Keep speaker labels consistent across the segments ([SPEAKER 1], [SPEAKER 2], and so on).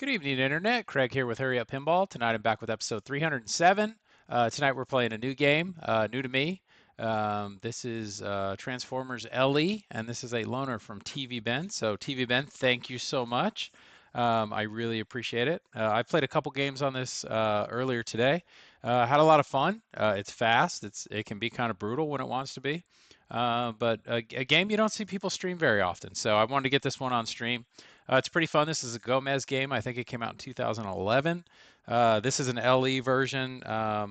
[SPEAKER 1] Good evening, Internet. Craig here with Hurry Up Pinball. Tonight I'm back with episode 307. Tonight we're playing a new game, new to me. This is Transformers LE, and this is a loaner from TV Ben. So, TV Ben, thank you so much. I really appreciate it. I played a couple games on this earlier today. Had a lot of fun. It's fast. It can be kind of brutal when it wants to be. But a game you don't see people stream very often. So I wanted to get this one on stream. It's pretty fun. This is a Gomez game. I think it came out in 2011. This is an LE version,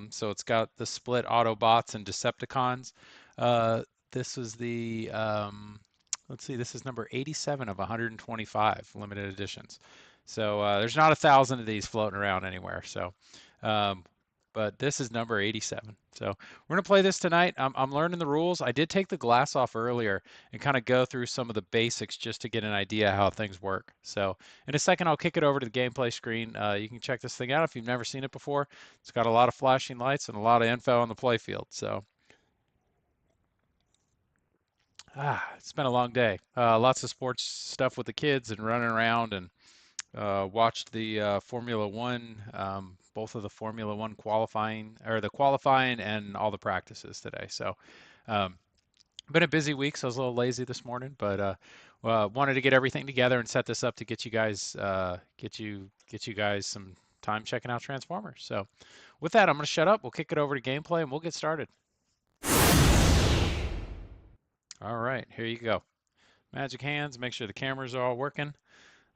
[SPEAKER 1] so it's got the split Autobots and Decepticons. This was the, let's see, this is number 87 of 125 limited editions. So there's not 1,000 of these floating around anywhere. So, um, but this is number 87. So we're gonna play this tonight. I'm learning the rules. I did take the glass off earlier and kind of go through some of the basics just to get an idea how things work. So in a second, I'll kick it over to the gameplay screen. You can check this thing out if you've never seen it before. It's got a lot of flashing lights and a lot of info on the play field. So it's been a long day. Lots of sports stuff with the kids and running around and watched the Formula One, both of the Formula One qualifying, or the qualifying and all the practices today. So, um, been a busy week, so I was a little lazy this morning, but wanted to get everything together and set this up to get you guys, get you guys some time checking out Transformers. So, with that, I'm going to shut up. We'll kick it over to gameplay and we'll get started. All right, here you go. Magic hands. Make sure the cameras are all working.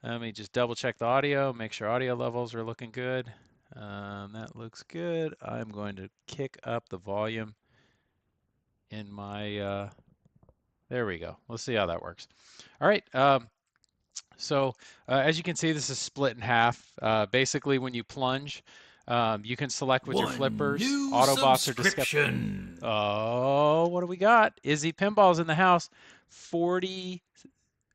[SPEAKER 1] Let me just double check the audio, make sure audio levels are looking good. That looks good. I'm going to kick up the volume in my, there we go. Let's see how that works. All right. So as you can see, this is split in half. Basically, when you plunge, you can select with your flippers. Autobots are Decepticons. Oh, what do we got? Izzy Pinball's in the house. 40.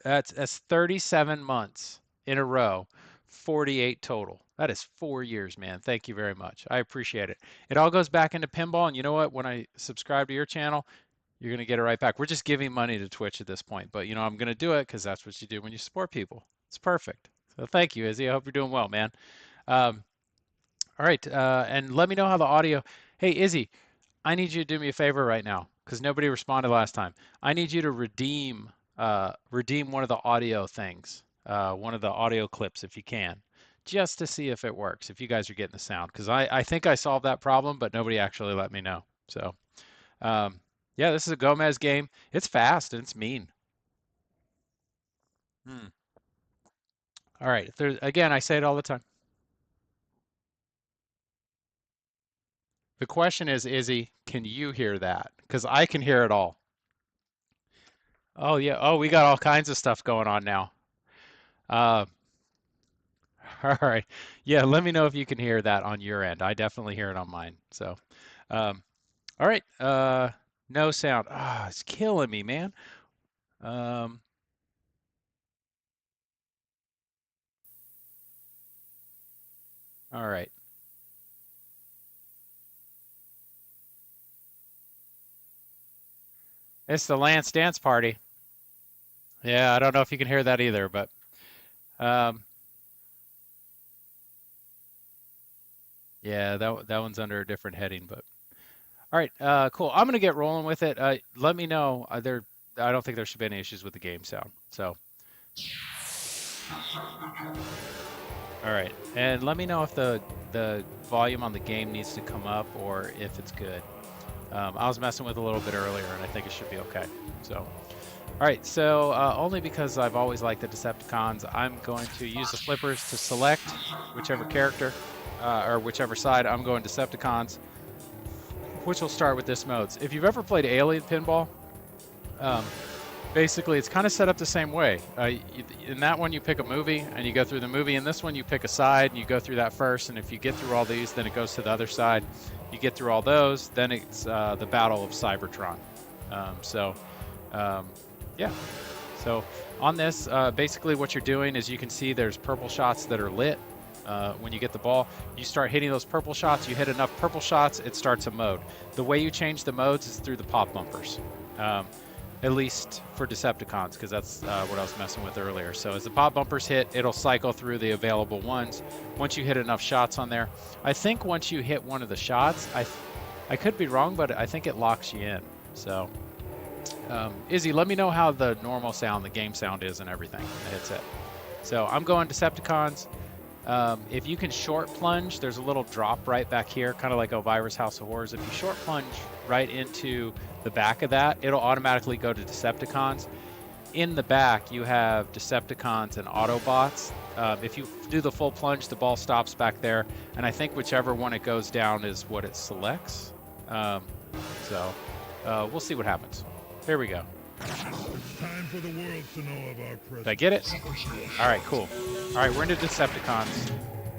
[SPEAKER 1] That's 37 months in a row, 48 total. That is 4 years, man. Thank you very much. I appreciate it. It all goes back into pinball, and you know what? When I subscribe to your channel, you're going to get it right back. We're just giving money to Twitch at this point, but you know I'm going to do it because that's what you do when you support people. It's perfect. So thank you, Izzy. I hope you're doing well, man. All right, and let me know how the audio. Hey, Izzy, I need you to do me a favor right now because nobody responded last time. I need you to redeem one of the audio things, one of the audio clips if you can, just to see if it works, if you guys are getting the sound. Because I think I solved that problem, but nobody actually let me know. So, yeah, this is a Gomez game. It's fast and it's mean. All right, if there's, again, I say it all the time. The question is, Izzy, can you hear that? Because I can hear it all. Oh, yeah. Oh, we got all kinds of stuff going on now. Uh, All right. Yeah, let me know if you can hear that on your end. I definitely hear it on mine. So, um, all right. No sound. Ah, it's killing me, man. Um, all right. It's the Lance Dance Party. Yeah, I don't know if you can hear that either, but um, yeah, that one's under a different heading. But all right, cool. I'm gonna get rolling with it. Let me know. I don't think there should be any issues with the game sound. So, all right, and let me know if the volume on the game needs to come up or if it's good. I was messing with it a little bit earlier, and I think it should be okay. So, all right. So only because I've always liked the Decepticons, I'm going to use the flippers to select whichever character or whichever side. I'm going Decepticons, which will start with this modes. If you've ever played Alien Pinball, um, basically it's kind of set up the same way. In that one, you pick a movie and you go through the movie. In this one, you pick a side and you go through that first. And if you get through all these, then it goes to the other side. You get through all those, then it's the Battle of Cybertron. Yeah. So on this, basically what you're doing is you can see there's purple shots that are lit. When you get the ball, you start hitting those purple shots. You hit enough purple shots, it starts a mode. The way you change the modes is through the pop bumpers. at least for Decepticons, because that's what I was messing with earlier. So as the pop bumpers hit, it'll cycle through the available ones. Once you hit enough shots on there, I think once you hit one of the shots, I could be wrong, but I think it locks you in. So Izzy, let me know how the normal sound, the game sound is and everything. That's it. So I'm going Decepticons. If you can short plunge, there's a little drop right back here, kind of like Elvira's House of Horrors. If you short plunge right into the back of that, it'll automatically go to Decepticons. In the back, you have Decepticons and Autobots. If you do the full plunge, the ball stops back there, and I think whichever one it goes down is what it selects. We'll see what happens. Here we go.
[SPEAKER 2] It's time for the world to know of our presence.
[SPEAKER 1] Did I get it? All right, cool. All right, we're into Decepticons.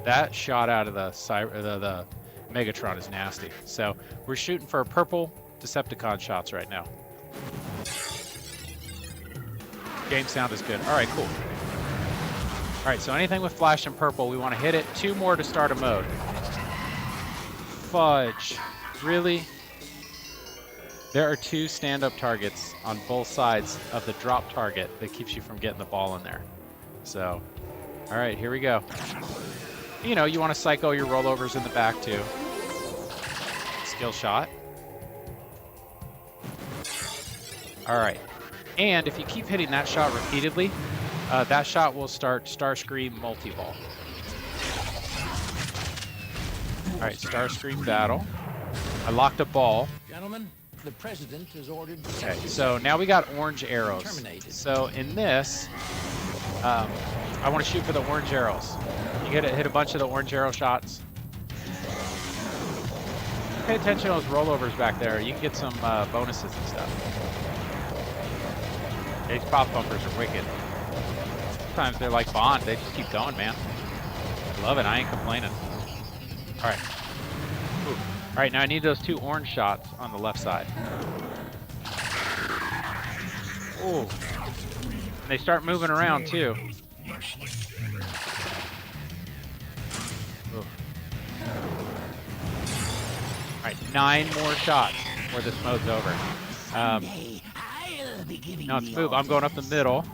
[SPEAKER 1] That shot out of the Megatron is nasty. So we're shooting for purple Decepticon shots right now. Game sound is good. All right, cool. All right, so anything with flash and purple, we want to hit it. 2 more to start a mode. Fudge. Really? There are 2 stand-up targets on both sides of the drop target that keeps you from getting the ball in there. So, all right, here we go. You know, you want to psycho your rollovers in the back too. Skill shot. All right, and if you keep hitting that shot repeatedly, that shot will start Starscream multi-ball. All right, Starscream battle. I locked a ball.
[SPEAKER 3] Gentlemen, the president has ordered.
[SPEAKER 1] Okay, so now we got orange arrows.
[SPEAKER 3] Terminated.
[SPEAKER 1] So in this, I want to shoot for the orange arrows. You hit a bunch of the orange arrow shots. Pay attention to those rollovers back there. You can get some bonuses and stuff. These pop bumpers are wicked. Sometimes they're like Bond. They just keep going, man. I love it. I ain't complaining. All right. Ooh. All right, now I need those 2 orange shots on the left side. Ooh. And they start moving around too. Ooh. All right, 9 more shots before this mode's over. Now it's move. I'm going up the middle.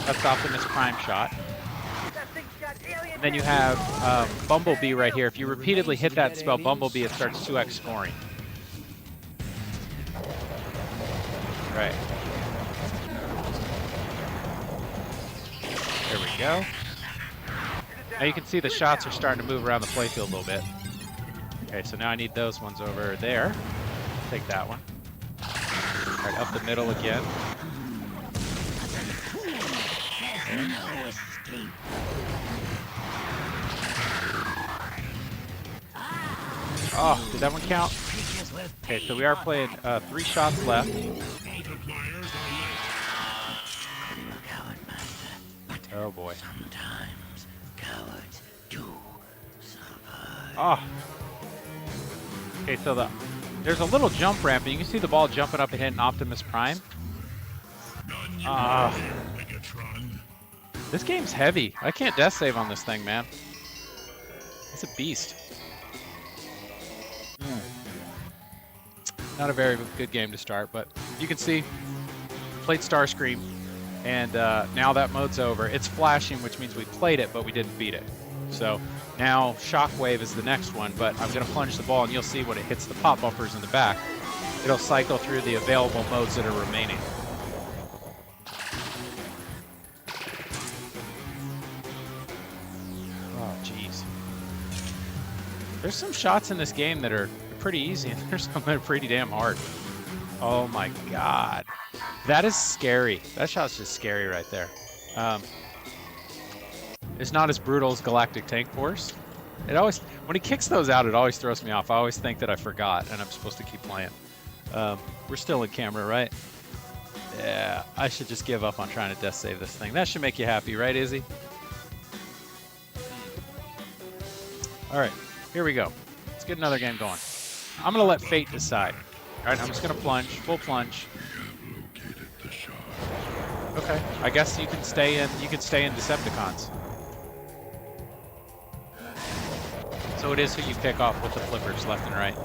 [SPEAKER 1] That's Optimus Prime shot. And then you have Bumblebee right here. If you repeatedly hit that spell Bumblebee, it starts 2x scoring. Right. There we go. Now you can see the shots are starting to move around the playfield a little bit. Okay, so now I need those ones over there. Take that one. All right, up the middle again. Okay. Oh, did that one count? Okay, so we are playing 3 shots left. Oh boy.
[SPEAKER 3] Sometimes cowards do survive.
[SPEAKER 1] Oh. Okay, so there's a little jump ramp, and you can see the ball jumping up and hitting Optimus Prime. This game's heavy. I can't death save on this thing, man. It's a beast. Not a very good game to start, but you can see played Starscream, and now that mode's over. It's flashing, which means we played it, but we didn't beat it. So now Shockwave is the next one, but I'm going to plunge the ball, and you'll see when it hits the pop bumpers in the back, it'll cycle through the available modes that are remaining. Oh, jeez. There's some shots in this game that are pretty easy, and there's some that are pretty damn hard. Oh my god. That is scary. That shot's just scary right there. It's not as brutal as Galactic Tank Force. It always, when he kicks those out, it always throws me off. I always think that I forgot, and I'm supposed to keep playing. We're still in camera, right? Yeah, I should just give up on trying to death save this thing. That should make you happy, right, Izzy? All right, here we go. Let's get another game going. I'm gonna let fate decide. All right, I'm just gonna plunge, full plunge. Okay, I guess you can stay in. You can stay in Decepticons. So it is who you pick off with the flippers, left and right. All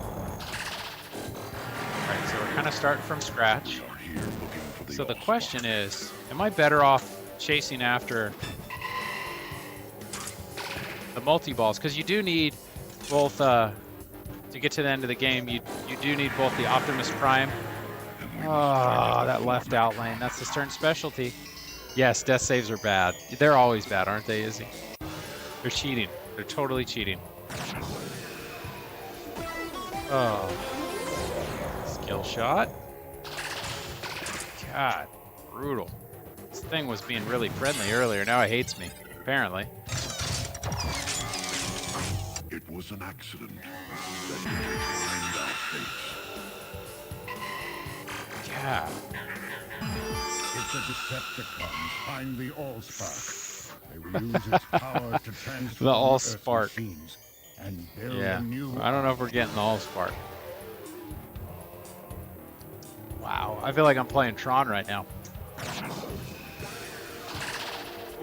[SPEAKER 1] right, so we're kind of starting from scratch. So the question is, am I better off chasing after the multi-balls? Because you do need both, to get to the end of the game, you do need both the Optimus Prime. Oh, that left out lane. That's the Stern specialty. Yes, death saves are bad. They're always bad, aren't they, Izzy? They're cheating. They're totally cheating. Oh. Skill shot. God, brutal. This thing was being really friendly earlier. Now it hates me, apparently.
[SPEAKER 2] It was an accident that defined our fate.
[SPEAKER 1] God.
[SPEAKER 4] It's a Decepticons find the Allspark. They will use its power to transform
[SPEAKER 1] The
[SPEAKER 4] Earth's
[SPEAKER 1] Allspark.
[SPEAKER 4] machines and build
[SPEAKER 1] Yeah.
[SPEAKER 4] a new.
[SPEAKER 1] I don't know if we're getting the Allspark. Wow. I feel like I'm playing Tron right now.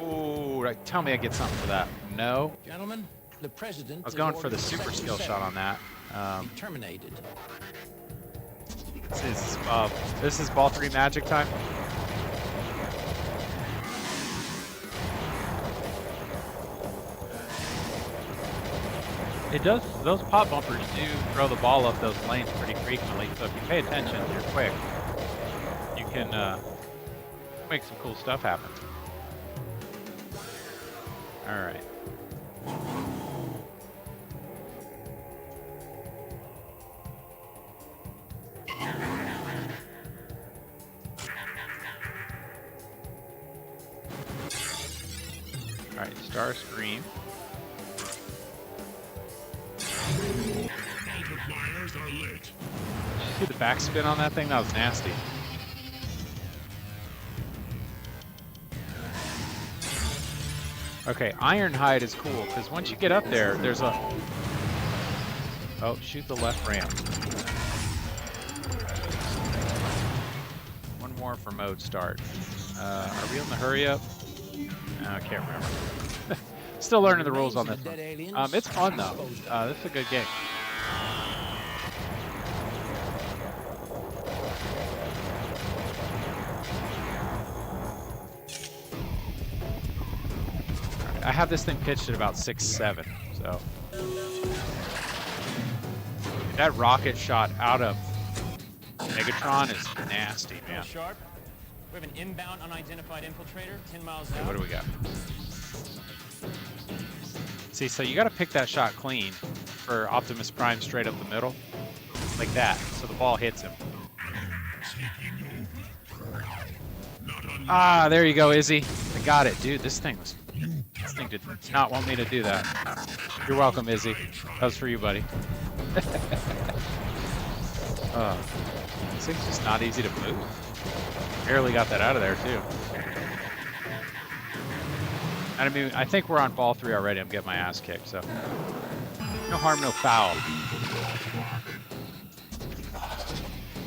[SPEAKER 1] Ooh, tell me I get something for that. No.
[SPEAKER 3] Gentlemen, the president.
[SPEAKER 1] I was going for the super skill shot on that.
[SPEAKER 3] Be terminated.
[SPEAKER 1] This is ball 3 magic time. It does, those pop bumpers do throw the ball up those lanes pretty frequently, so if you pay attention, you're quick. You can make some cool stuff happen. Alright. Alright, Star Scream.
[SPEAKER 2] Multipliers are lit.
[SPEAKER 1] Did you see the backspin on that thing? That was nasty. Okay, Ironhide is cool, because once you get up there, there's a... Oh, shoot the left ramp. One more for mode start. Are we on the hurry up? I can't remember. Still learning the rules on this one. It's fun though. This is a good game. I have this thing pitched at about 6-7, so. That rocket shot out of Megatron is nasty, man.
[SPEAKER 5] Sharp. We have an inbound unidentified infiltrator 10 miles
[SPEAKER 1] Okay,
[SPEAKER 5] out.
[SPEAKER 1] what do we got? See, so you got to pick that shot clean for Optimus Prime straight up the middle, like that, so the ball hits him. Ah, there you go, Izzy. I got it, dude. This thing did not want me to do that. You're welcome, Izzy. That was for you, buddy. This thing's just not easy to move. Barely got that out of there, too. And I mean, I think we're on ball 3 already. I'm getting my ass kicked, so. No harm, no foul.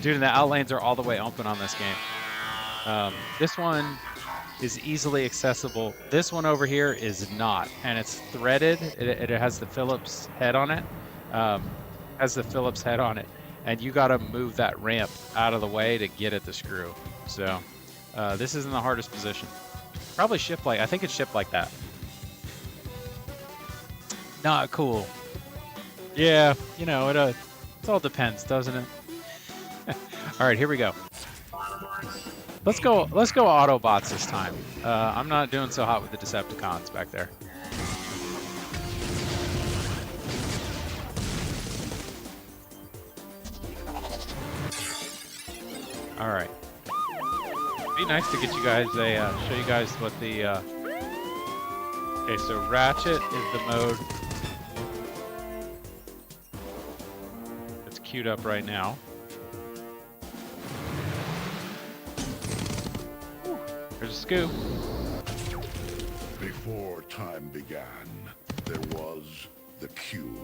[SPEAKER 1] Dude, and the out lanes are all the way open on this game. This one is easily accessible. This one over here is not, and it's threaded. It has the Phillips head on it. And you got to move that ramp out of the way to get at the screw. So this is in the hardest position. Probably shipped like, I think it's shipped like that. Not cool. Yeah, you know, it all depends, doesn't it? All right, here we go. Let's go Autobots this time. I'm not doing so hot with the Decepticons back there. All right. Be nice to get you guys a show you guys what the. Okay, so Ratchet is the mode that's queued up right now. There's a scoop.
[SPEAKER 2] Before time began, there was the cube.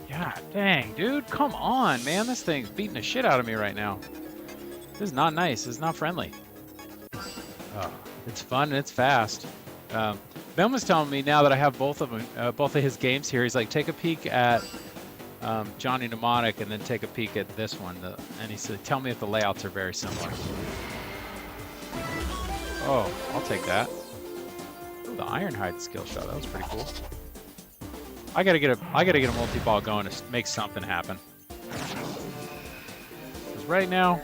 [SPEAKER 1] God dang, dude, come on, man. This thing's beating the shit out of me right now. This is not nice. This is not friendly. Oh, it's fun and it's fast. Ben was telling me now that I have both of them, both of his games here. He's like, take a peek at Johnny Mnemonic and then take a peek at this one. And he said, tell me if the layouts are very similar. Oh, I'll take that. Ooh, the Ironhide skill shot, that was pretty cool. I gotta get a multi-ball going to make something happen. Because right now,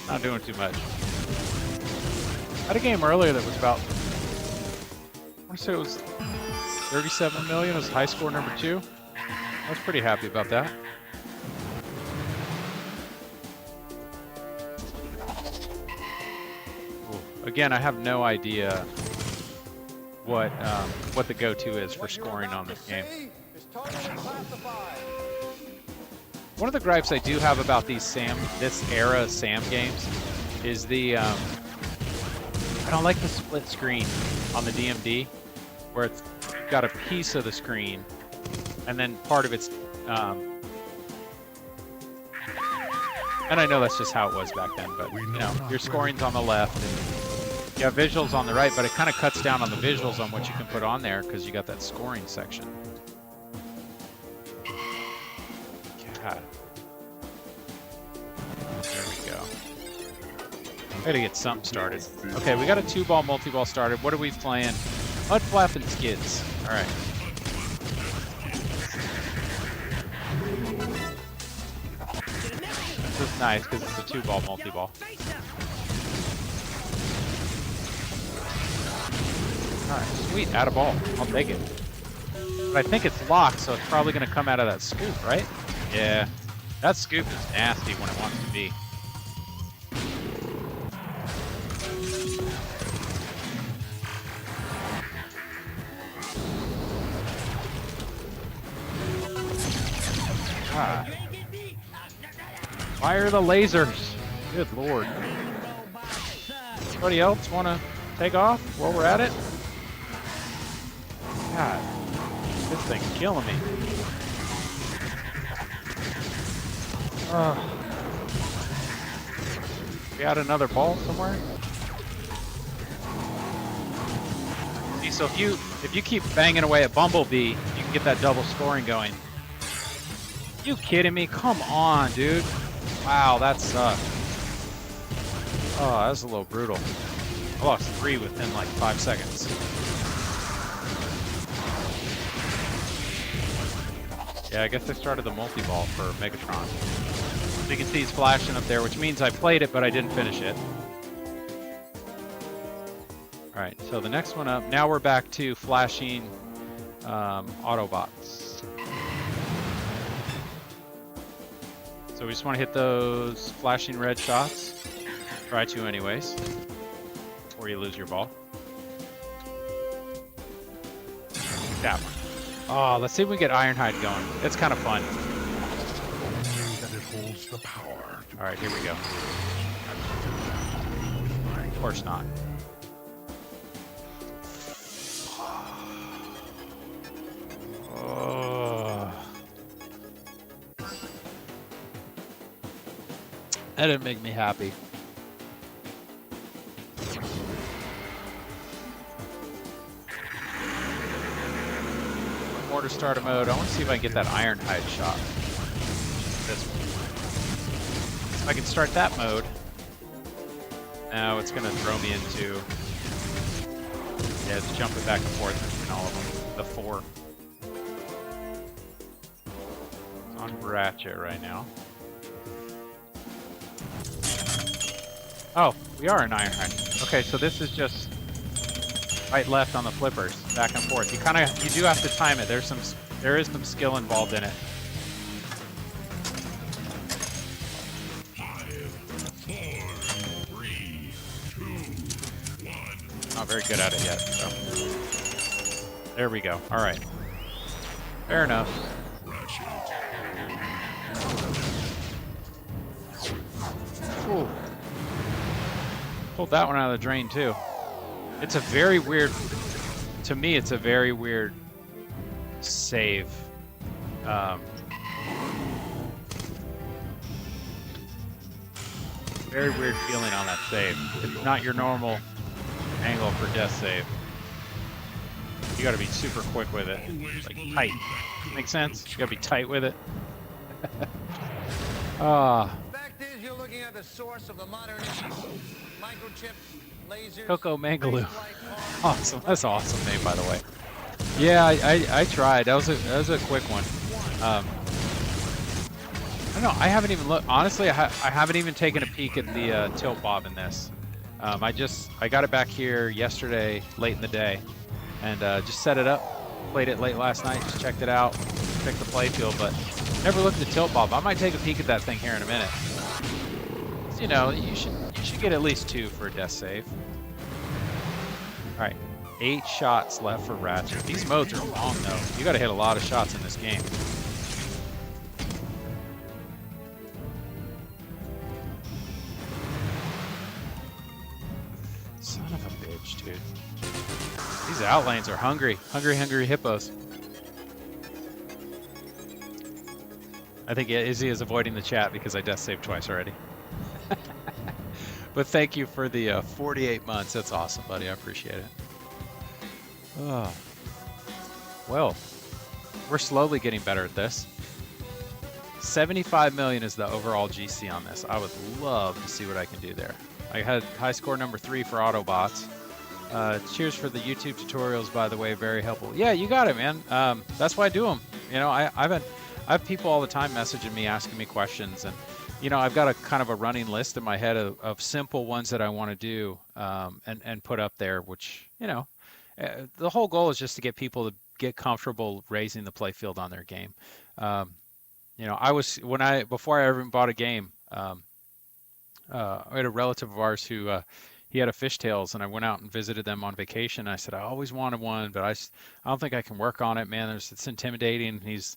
[SPEAKER 1] not doing too much. I had a game earlier that was about, I want to say it was 37 million. It was high score number 2. I was pretty happy about that. Ooh. Again, I have no idea what the go-to is for scoring on this game. One of the gripes I do have about this era of Sam games is I don't like the split screen on the DMD, where it's got a piece of the screen and then part of it's and I know that's just how it was back then, but you know, your scoring's on the left and you have visuals on the right, but it kind of cuts down on the visuals on what you can put on there because you got that scoring section. God. There we go. I gotta get something started. Okay, we got a 2-ball multi-ball started. What are we playing? Mud Flap and Skids. All right. This is nice because it's a 2-ball multi-ball. Alright, sweet, add a ball. I'll take it. But I think it's locked, so it's probably going to come out of that scoop, right? Yeah. That scoop is nasty when it wants to be. Ah. Fire the lasers. Good lord. Anybody else want to take off while we're at it? God, this thing's killing me. We got another ball somewhere? See, so if you keep banging away at Bumblebee, you can get that double scoring going. You kidding me? Come on, dude. Wow, that sucked. Oh, that was a little brutal. I lost 3 within like 5 seconds. Yeah, I guess I started the multi-ball for Megatron. So you can see he's flashing up there, which means I played it, but I didn't finish it. Alright, so the next one up, now we're back to flashing Autobots. So we just want to hit those flashing red shots. Try to anyways, before you lose your ball. That one. Oh, let's see if we get Ironhide going. It's kind of fun.
[SPEAKER 2] That it holds the power.
[SPEAKER 1] All right, here we go. Of course not. Oh. That didn't make me happy. Mortar starter mode. I want to see if I can get that Ironhide shot. This one. If I can start that mode, now it's going to throw me into... Yeah, it's jumping back and forth between all of them. The 4. It's on Ratchet right now. Oh, we are in Ironhide. Okay, so this is just right left on the flippers, back and forth. You do have to time it. There is some skill involved in it.
[SPEAKER 2] 5, 4, 3, 2, 1.
[SPEAKER 1] Not very good at it yet, so. There we go. All right. Fair enough. Ooh. Pulled that one out of the drain too. It's a very weird, to me it's a very weird save. Very weird feeling on that save. It's not your normal angle for death save. You gotta be super quick with it, like tight. Make sense? You gotta be tight with it. Ah,
[SPEAKER 6] Fact is, you're looking at the source of the modern microchip, lasers,
[SPEAKER 1] Coco Mangaloo.
[SPEAKER 6] space-flight cars,
[SPEAKER 1] Awesome. That's an awesome name, by the way. Yeah, I tried. That was a quick one. I don't know. I haven't even looked. Honestly, I haven't even taken a peek at the tilt bob in this. I got it back here yesterday, late in the day, and just set it up. Played it late last night. Just checked it out. Checked the playfield, but never looked at the tilt bob. I might take a peek at that thing here in a minute. You know, you should get at least 2 for a death save. All right, 8 shots left for Ratchet. These modes are long though. You got to hit a lot of shots in this game. Son of a bitch, dude. These outlanes are hungry. Hungry hippos. I think Izzy is avoiding the chat because I death saved twice already. But thank you for the 48 months. That's awesome, buddy. I appreciate it. Oh. Well, we're slowly getting better at this. 75 million is the overall GC on this. I would love to see what I can do there. I had high score number 3 for Autobots. Cheers for the YouTube tutorials, by the way, very helpful. Yeah, you got it, man. That's why I do them. You know, I have people all the time messaging me, asking me questions, and you know, I've got a kind of a running list in my head of simple ones that I want to do and put up there. Which, you know, the whole goal is just to get people to get comfortable raising the playfield on their game. You know, before I ever bought a game, I had a relative of ours who he had a fishtails, and I went out and visited them on vacation. I said, I always wanted one, but I don't think I can work on it, man. It's intimidating. And he's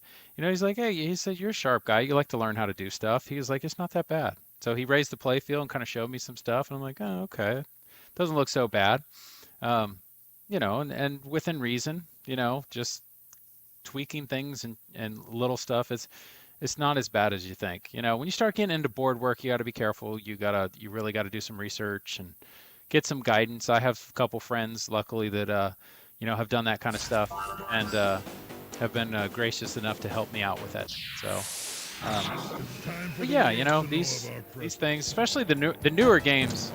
[SPEAKER 1] like, hey, he said, you're a sharp guy. You like to learn how to do stuff. He was like, it's not that bad. So he raised the playfield and kind of showed me some stuff, and I'm like, oh, okay. Doesn't look so bad. You know, and within reason, you know, just tweaking things and little stuff. It's not as bad as you think. You know, when you start getting into board work, you got to be careful. You really got to do some research and get some guidance. I have a couple friends, luckily, that you know, have done that kind of stuff and have been gracious enough to help me out with it. So, but yeah, you know, these things, especially the newer games,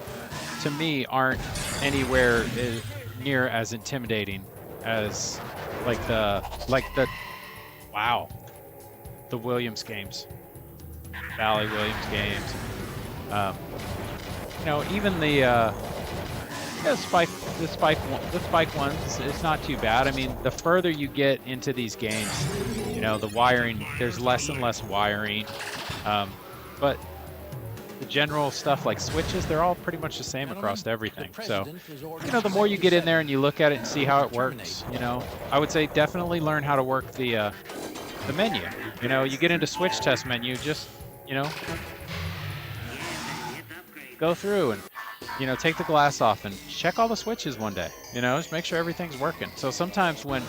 [SPEAKER 1] to me aren't anywhere near as intimidating as the Williams games, Valley Williams games. You know, even the spike ones, it's not too bad. I mean, the further you get into these games, you know, the wiring, there's less and less wiring. But the general stuff like switches, they're all pretty much the same across everything. So, you know, the more you get in there and you look at it and see how it works, you know, I would say definitely learn how to work the menu. You know, you get into switch test menu, just, you know, go through and, you know, take the glass off and check all the switches one day. You know, just make sure everything's working. So sometimes when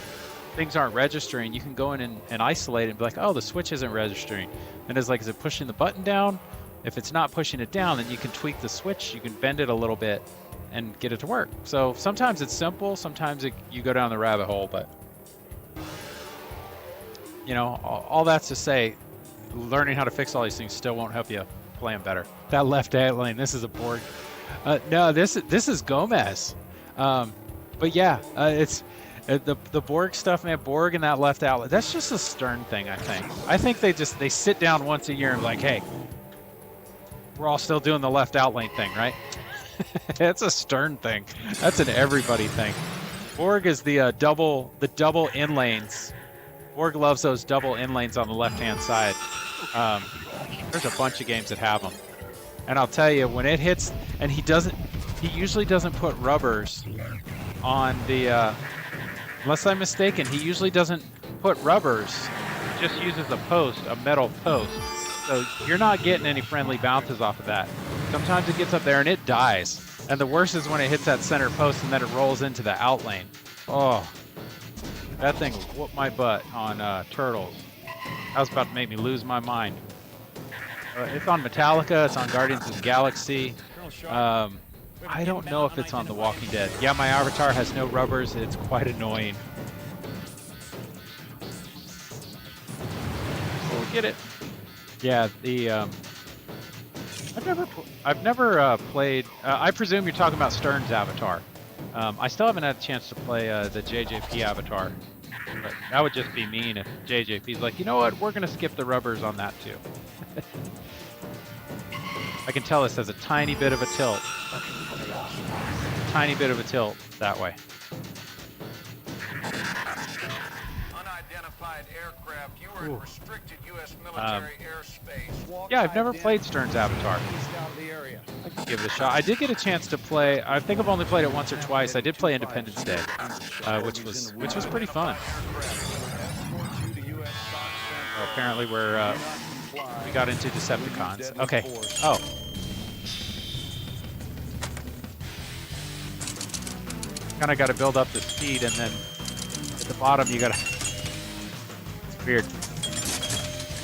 [SPEAKER 1] things aren't registering, you can go in and isolate it and be like, oh, the switch isn't registering. And it's like, is it pushing the button down? If it's not pushing it down, then you can tweak the switch, you can bend it a little bit and get it to work. So sometimes it's simple, sometimes you go down the rabbit hole, but you know, all that's to say, learning how to fix all these things still won't help you play them better. That left lane, this is a Borg. No, this is Gomez. But yeah, it's the Borg stuff, man. Borg and that left outlet. That's just a Stern thing, I think. I think they sit down once a year and be like, hey, we're all still doing the left out lane thing, right? It's a Stern thing. That's an everybody thing. Borg is the double in lanes. Borg loves those double in lanes on the left-hand side. There's a bunch of games that have them. And I'll tell you, when it hits, and he usually doesn't put rubbers on the, unless I'm mistaken, he usually doesn't put rubbers. He just uses a metal post. So you're not getting any friendly bounces off of that. Sometimes it gets up there and it dies. And the worst is when it hits that center post and then it rolls into the out lane. Oh, that thing whooped my butt on Turtles. That was about to make me lose my mind. It's on Metallica. It's on Guardians of the Galaxy. I don't know if it's on The Walking Dead. Yeah, my avatar has no rubbers. It's quite annoying. Get it. Yeah, I've never played. I presume you're talking about Stern's avatar. I still haven't had a chance to play the JJP avatar, but that would just be mean if JJP's like, you know what, we're gonna skip the rubbers on that too. I can tell this has a tiny bit of a tilt. Tiny bit of a tilt that way.
[SPEAKER 6] Unidentified aircraft. You were in restricted U.S. military airspace.
[SPEAKER 1] Yeah, I've never played Stern's avatar.
[SPEAKER 6] Out of the area.
[SPEAKER 1] I could give it a shot. I did get a chance to play. I think I've only played it once or twice. I did play Independence Day, which was pretty fun. Well, apparently we got into Decepticons. Okay. Oh. Kind of got to build up the speed, and then at the bottom you got to. It's weird.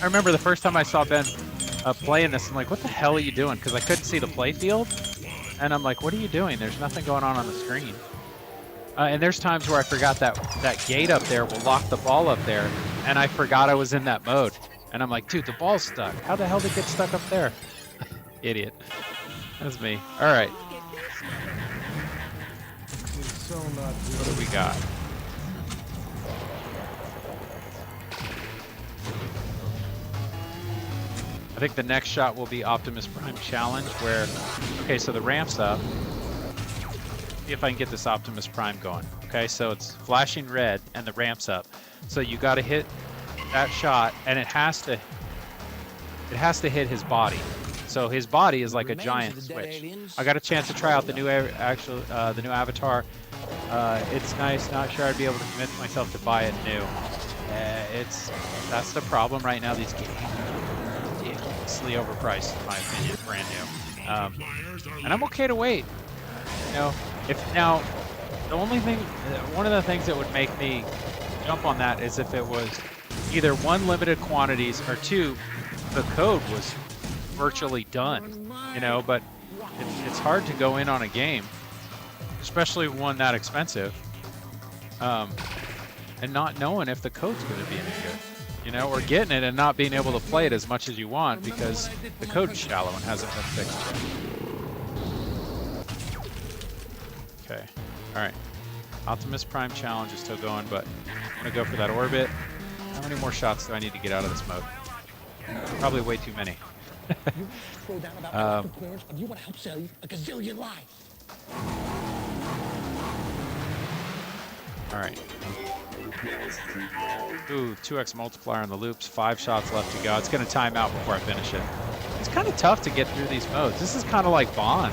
[SPEAKER 1] I remember the first time I saw Ben playing this, I'm like, what the hell are you doing? Because I couldn't see the play field. And I'm like, what are you doing? There's nothing going on the screen. And there's times where I forgot that gate up there will lock the ball up there. And I forgot I was in that mode. And I'm like, dude, the ball's stuck. How the hell did it get stuck up there? Idiot. That's me. All right. What do we got? I think the next shot will be Optimus Prime Challenge where, okay, so the ramp's up. See if I can get this Optimus Prime going. Okay, so it's flashing red and the ramp's up. So you got to hit that shot and it has to hit his body. So his body is like a giant switch. I got a chance to try out the new the new avatar. It's nice. Not sure I'd be able to convince myself to buy it new. That's the problem right now. These games are ridiculously overpriced, in my opinion, brand new. And I'm okay to wait. You know, the only thing, one of the things that would make me jump on that is if it was either one, limited quantities, or two, the code was virtually done. You know, but it's hard to go in on a game, especially one that expensive, and not knowing if the code's going to be any good, you know, or getting it and not being able to play it as much as you want because the code's shallow and hasn't been fixed yet. Okay, all right. Optimus Prime Challenge is still going, but I'm going to go for that orbit. How many more shots do I need to get out of this mode? Probably way too many.
[SPEAKER 6] Throw down about clearance, and you want to help save a gazillion lives.
[SPEAKER 1] All right. Ooh, 2x multiplier on the loops. 5 shots left to go. It's going to time out before I finish it. It's kind of tough to get through these modes. This is kind of like Bond.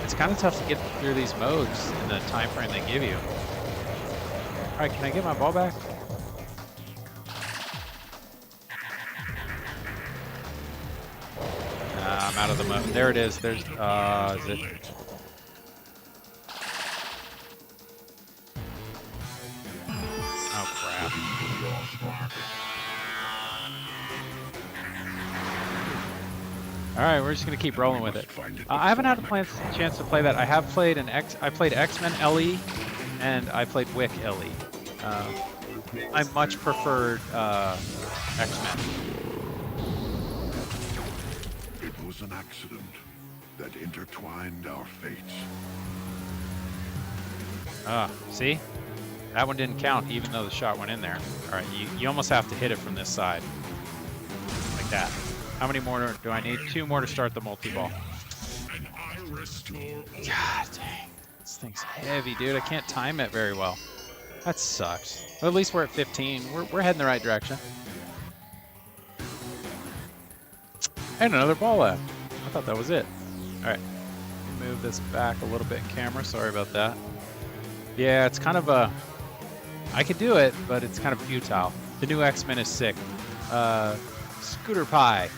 [SPEAKER 1] It's kind of tough to get through these modes in the time frame they give you. All right, can I get my ball back? I'm out of the mode. There it is. There's, is it? Oh, crap. All right, we're just gonna keep rolling with it. I haven't had a chance to play that. I have played I played X-Men LE, and I played Wick LE. I much preferred X-Men.
[SPEAKER 2] It was an accident that intertwined our fates.
[SPEAKER 1] See? That one didn't count even though the shot went in there. All right, you almost have to hit it from this side. Like that. How many more do I need? 2 more to start the multi-ball. God dang. This thing's heavy, dude. I can't time it very well. That sucks. But at least we're at 15. We're heading the right direction. And another ball left. I thought that was it. All right. Move this back a little bit, camera. Sorry about that. Yeah, it's kind of a... I could do it, but it's kind of futile. The new X-Men is sick. Scooter Pie.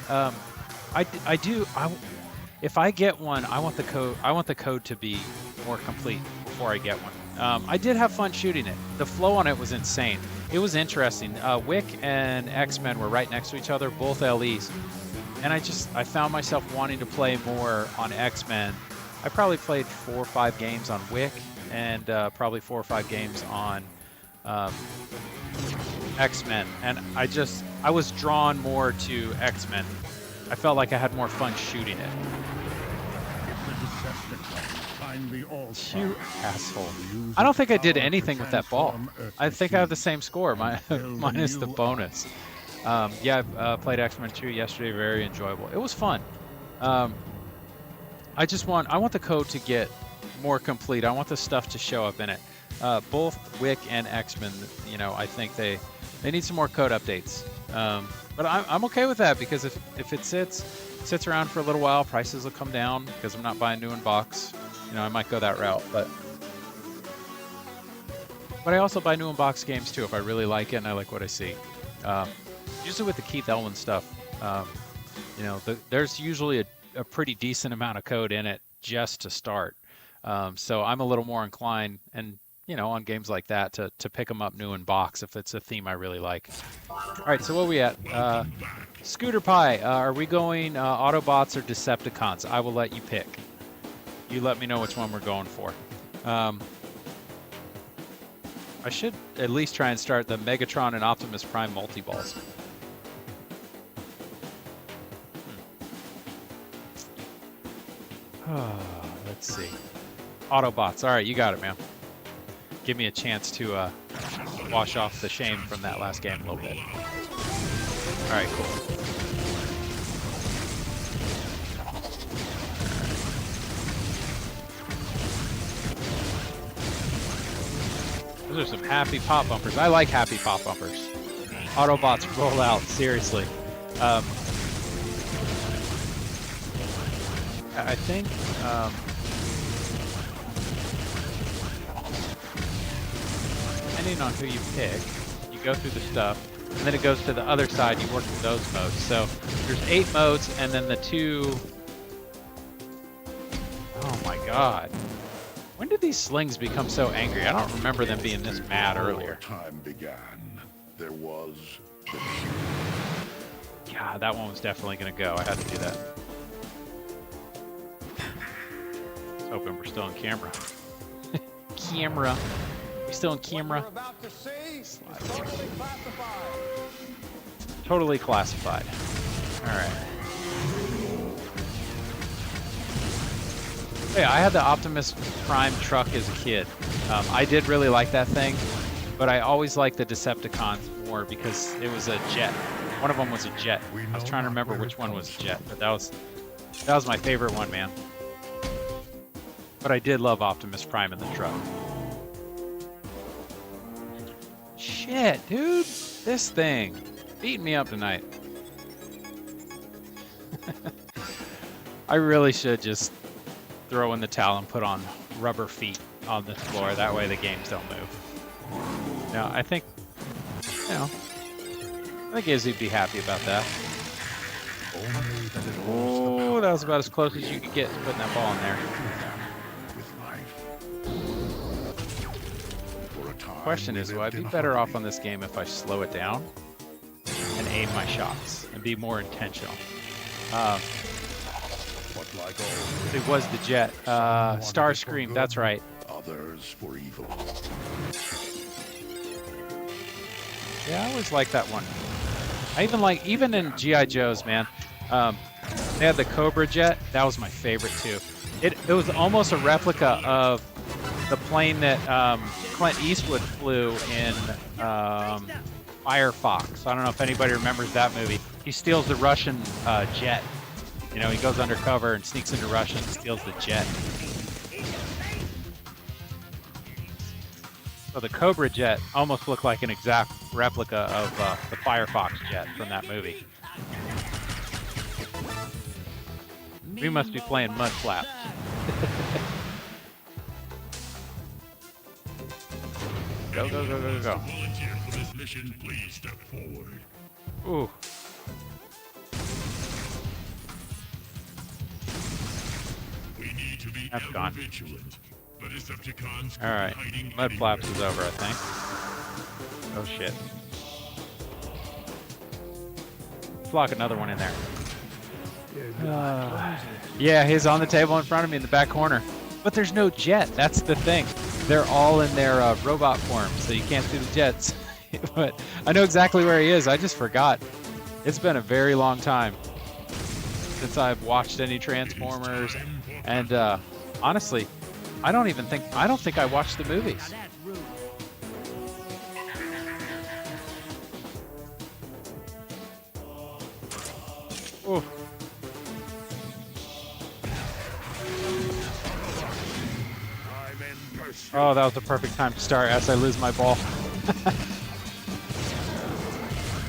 [SPEAKER 1] If I get one, I want the code. I want the code to be more complete before I get one. I did have fun shooting it. The flow on it was insane. It was interesting. Wick and X-Men were right next to each other, both LEs, and I found myself wanting to play more on X-Men. I probably played 4 or 5 games on Wick, and probably 4 or 5 games on X-Men, and I was drawn more to X-Men. I felt like I had more fun shooting it.
[SPEAKER 4] If the Decepticons find the All-Spark,
[SPEAKER 1] You asshole.
[SPEAKER 4] they will use
[SPEAKER 1] I don't
[SPEAKER 4] its
[SPEAKER 1] think I did
[SPEAKER 4] power to
[SPEAKER 1] anything with that ball.
[SPEAKER 4] transform Earth's
[SPEAKER 1] I think I have the
[SPEAKER 4] machines.
[SPEAKER 1] same score, minus the
[SPEAKER 4] new
[SPEAKER 1] bonus. Yeah, I played X-Men 2 yesterday, very enjoyable. It was fun. I want the code to get more complete. I want the stuff to show up in it. Both Wick and X-Men, you know, I think they need some more code updates. But I'm okay with that because if it sits around for a little while, prices will come down because I'm not buying new in box. You know, I might go that route, but I also buy new in box games too if I really like it and I like what I see. Usually with the Keith Elwin stuff, you know, there's usually a pretty decent amount of code in it just to start. So I'm a little more inclined, and you know, on games like that to pick them up new in box if it's a theme I really like. All right, so what are we at? Scooter Pie, are we going Autobots or Decepticons? I will let you pick. You let me know which one we're going for. I should at least try and start the Megatron and Optimus Prime multi-balls. Let's see. Autobots. All right, you got it, man. Give me a chance to wash off the shame from that last game a little bit. All right, cool. Those are some happy pop bumpers. I like happy pop bumpers. Autobots roll out, seriously. I think depending on who you pick, you go through the stuff, and then it goes to the other side, you work through those modes. So there's 8 modes, and then the 2... Oh my god. When did these slings become so angry? I don't remember them being this mad earlier.
[SPEAKER 2] Time began. There was the
[SPEAKER 1] God, that one was definitely going to go. I had to do that. Let's hoping we're still on camera. Camera. We still on camera?
[SPEAKER 6] What we're about to see is totally classified.
[SPEAKER 1] Totally classified. All right. Yeah, I had the Optimus Prime truck as a kid. I did really like that thing, but I always liked the Decepticons more because it was a jet. One of them was a jet. I was trying to remember which one was a jet, but that was my favorite one, man. But I did love Optimus Prime in the truck. Shit, dude. This thing. Beating me up tonight. I really should just throw in the towel and put on rubber feet on this floor. That way the games don't move. Now, I think, you know, I think Izzy'd be happy about that. Oh, that was about as close as you could get to putting that ball in there. Question is, will I be better off on this game if I slow it down and aim my shots and be more intentional? It was the jet. Starscream, that's right.
[SPEAKER 2] others for evil.
[SPEAKER 1] Yeah, I always liked that one. I even in G.I. Joe's, man. They had the Cobra jet. That was my favorite too. It was almost a replica of the plane that Clint Eastwood flew in Firefox. I don't know if anybody remembers that movie. He steals the Russian jet. You know, he goes undercover and sneaks into Russia and steals the jet. So the Cobra jet almost looked like an exact replica of the Firefox jet from that movie. We must be playing mud flaps. Go, go, go, go, go.
[SPEAKER 7] Volunteer for this mission, please step forward.
[SPEAKER 1] Ooh.
[SPEAKER 7] We need to be
[SPEAKER 1] That's
[SPEAKER 7] ever
[SPEAKER 1] gone.
[SPEAKER 7] vigilant. The Decepticons could
[SPEAKER 1] All
[SPEAKER 7] be
[SPEAKER 1] right.
[SPEAKER 7] hiding
[SPEAKER 1] Mud flaps
[SPEAKER 7] anywhere.
[SPEAKER 1] is over, I think. Oh shit. Let's lock another one in there. Yeah, he's on the table in front of me in the back corner. But there's no jet. That's the thing. They're all in their robot form, so you can't see the jets. but I know exactly where he is. I just forgot. It's been a very long time since I've watched any Transformers, and honestly, I don't think I watched the movies. Ooh. Oh, that was the perfect time to start as I lose my ball.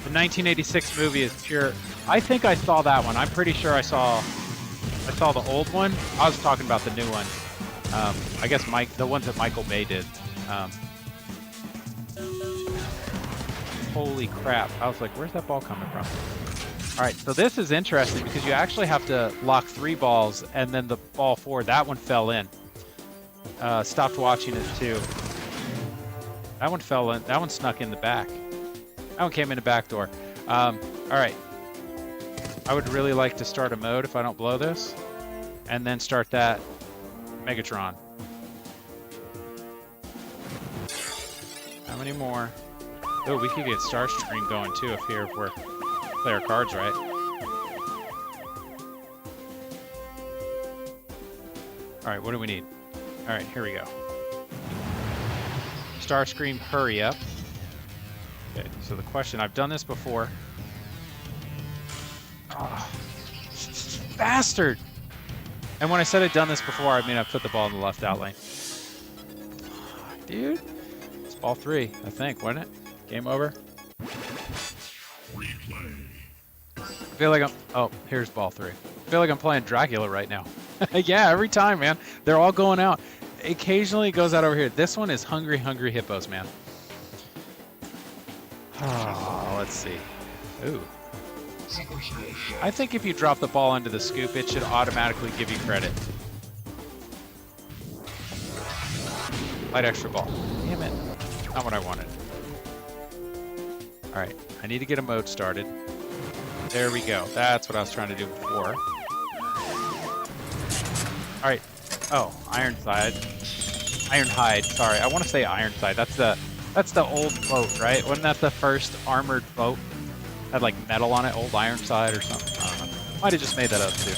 [SPEAKER 1] The 1986 movie is pure. I think I saw that one. I'm pretty sure I saw the old one. I was talking about the new one. I guess the ones that Michael Bay did. Holy crap. I was like, where's that ball coming from? All right, so this is interesting because you actually have to lock 3 balls, and then the ball 4, that one fell in. Stopped watching it too. That one fell in. That one snuck in the back. That one came in the back door. All right. I would really like to start a mode if I don't blow this, and then start that Megatron. How many more? Oh, we could get Starstream going too if we're play our cards right. All right, what do we need? All right, here we go. Starscream, hurry up. Okay, so the question, I've done this before. Oh, bastard! And when I said I'd done this before, I mean I put the ball in the left out lane. Dude, it's ball 3, I think, wasn't it? Game over.
[SPEAKER 7] Replay.
[SPEAKER 1] I feel like here's ball 3. I feel like I'm playing Dracula right now. Yeah, every time, man. They're all going out. Occasionally it goes out over here. This one is Hungry Hungry Hippos, man. Oh, let's see. Ooh. I think if you drop the ball into the scoop, it should automatically give you credit. Light extra ball. Damn it. Not what I wanted. All right, I need to get a mode started. There we go. That's what I was trying to do before. All right. Oh, Ironhide. Sorry, I want to say Ironside. That's the old boat, right? Wasn't that the first armored boat? Had like metal on it, old Ironside or something. I don't know. Might have just made that up too.